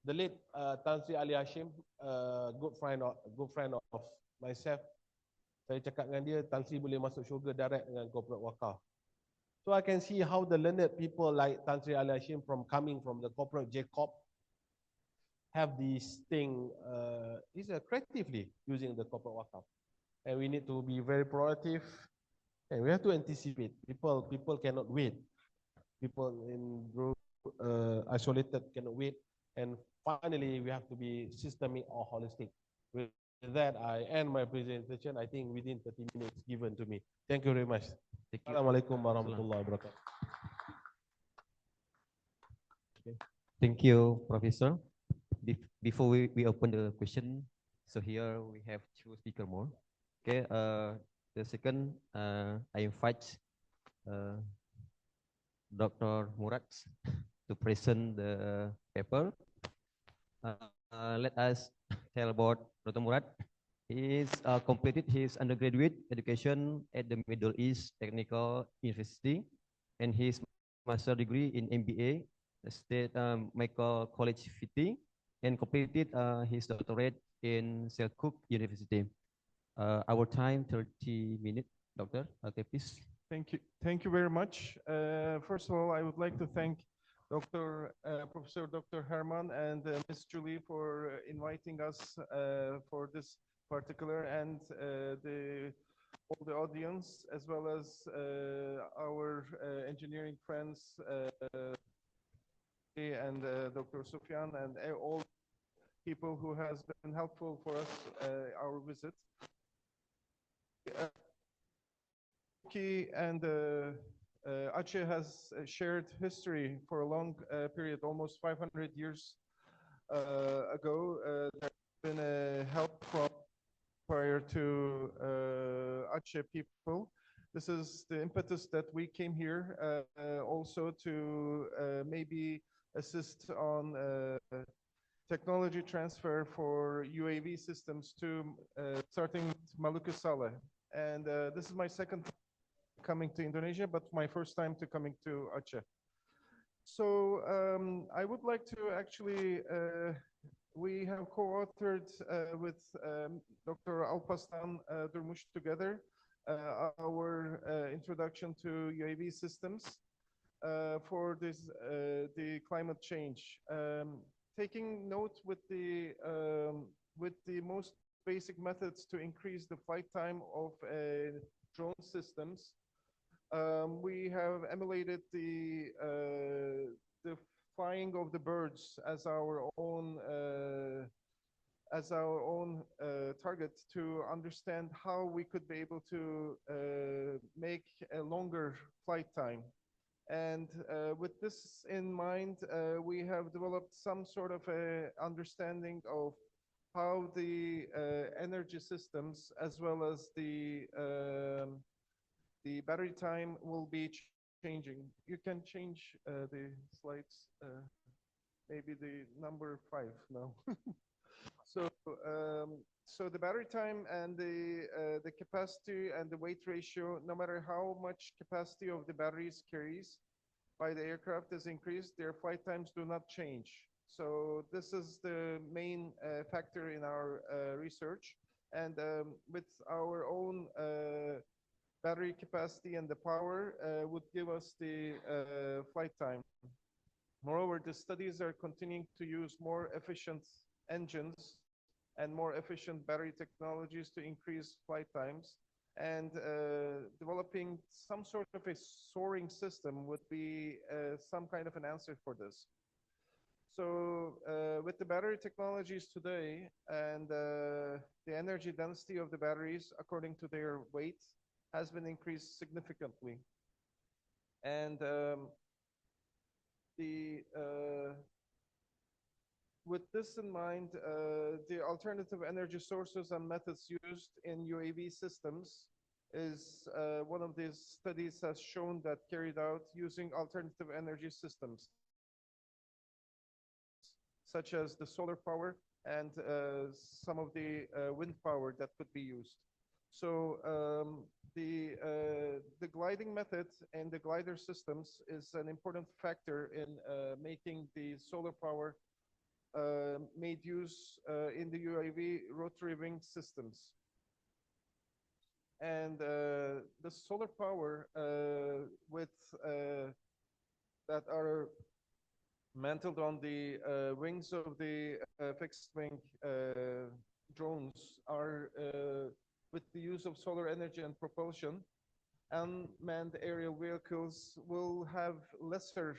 The late Tan Sri Ali Hashim, good friend of myself, saya cakap dengan dia, Tan Sri boleh masuk syurga direct dengan corporate wakaf. So I can see how the learned people like Tan Sri Ali Hashim coming from the corporate J-Corp have this thing, creatively using the corporate wakaf. And we need to be very proactive, and we have to anticipate. People cannot wait. People in group isolated cannot wait. And finally, we have to be systemic or holistic. With that, I end my presentation. I think within 30 minutes given to me. Thank you very much. Assalamualaikum warahmatullahi wabarakatuh. Thank you, Professor. Before we open the question, so here we have two speakers more. Okay, the second, I invite Dr. Murad to present the paper. Let us tell about Dr. Murad. He completed his undergraduate education at the Middle East Technical University and his master degree in MBA, State Michael College Fitting, and completed his doctorate in Selçuk University. Our time 30 minutes, Doctor. Okay, please. Thank you. Thank you very much. First of all, I would like to thank Professor Dr. Herman and Ms. Julie for inviting us for this particular, and all the audience, as well as our engineering friends and Dr. Sufyan and all people who has been helpful for us our visit. Turkey and Aceh has shared history for a long period, almost 500 years ago. There's been a help from prior to Aceh people. This is the impetus that we came here also to maybe assist on technology transfer for UAV systems to starting Maluku Saleh. And this is my second time coming to Indonesia, but my first time to coming to Aceh. So I would like to actually, we have co-authored with Dr. Alparslan Durmuş together our introduction to UAV systems for this the climate change. Taking note with the most basic methods to increase the flight time of drone systems. We have emulated the flying of the birds as our own target to understand how we could be able to make a longer flight time. And with this in mind, we have developed some sort of a understanding of how the energy systems as well as the battery time will be changing. You can change the slides, maybe the number 5 now. So the battery time and the capacity and the weight ratio, no matter how much capacity of the batteries carries by the aircraft is increased, their flight times do not change. So this is the main factor in our research. And with our own battery capacity and the power would give us the flight time. Moreover, the studies are continuing to use more efficient engines and more efficient battery technologies to increase flight times. And developing some sort of a soaring system would be some kind of an answer for this. So with the battery technologies today and the energy density of the batteries according to their weight has been increased significantly. And with this in mind, the alternative energy sources and methods used in UAV systems is one of these studies has shown that carried out using alternative energy systems, such as the solar power and some of the wind power that could be used. So the gliding method and the glider systems is an important factor in making the solar power made use in the UAV rotary wing systems. And the solar power with that are mantled on the wings of the fixed wing drones are with the use of solar energy and propulsion. Unmanned aerial vehicles will have lesser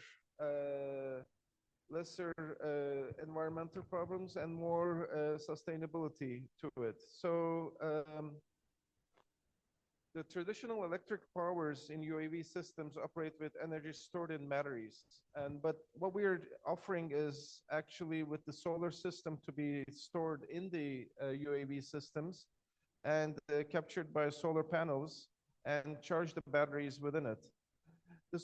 environmental problems and more sustainability to it. So the traditional electric powers in UAV systems operate with energy stored in batteries. But what we are offering is actually with the solar system to be stored in the UAV systems and captured by solar panels and charge the batteries within it. The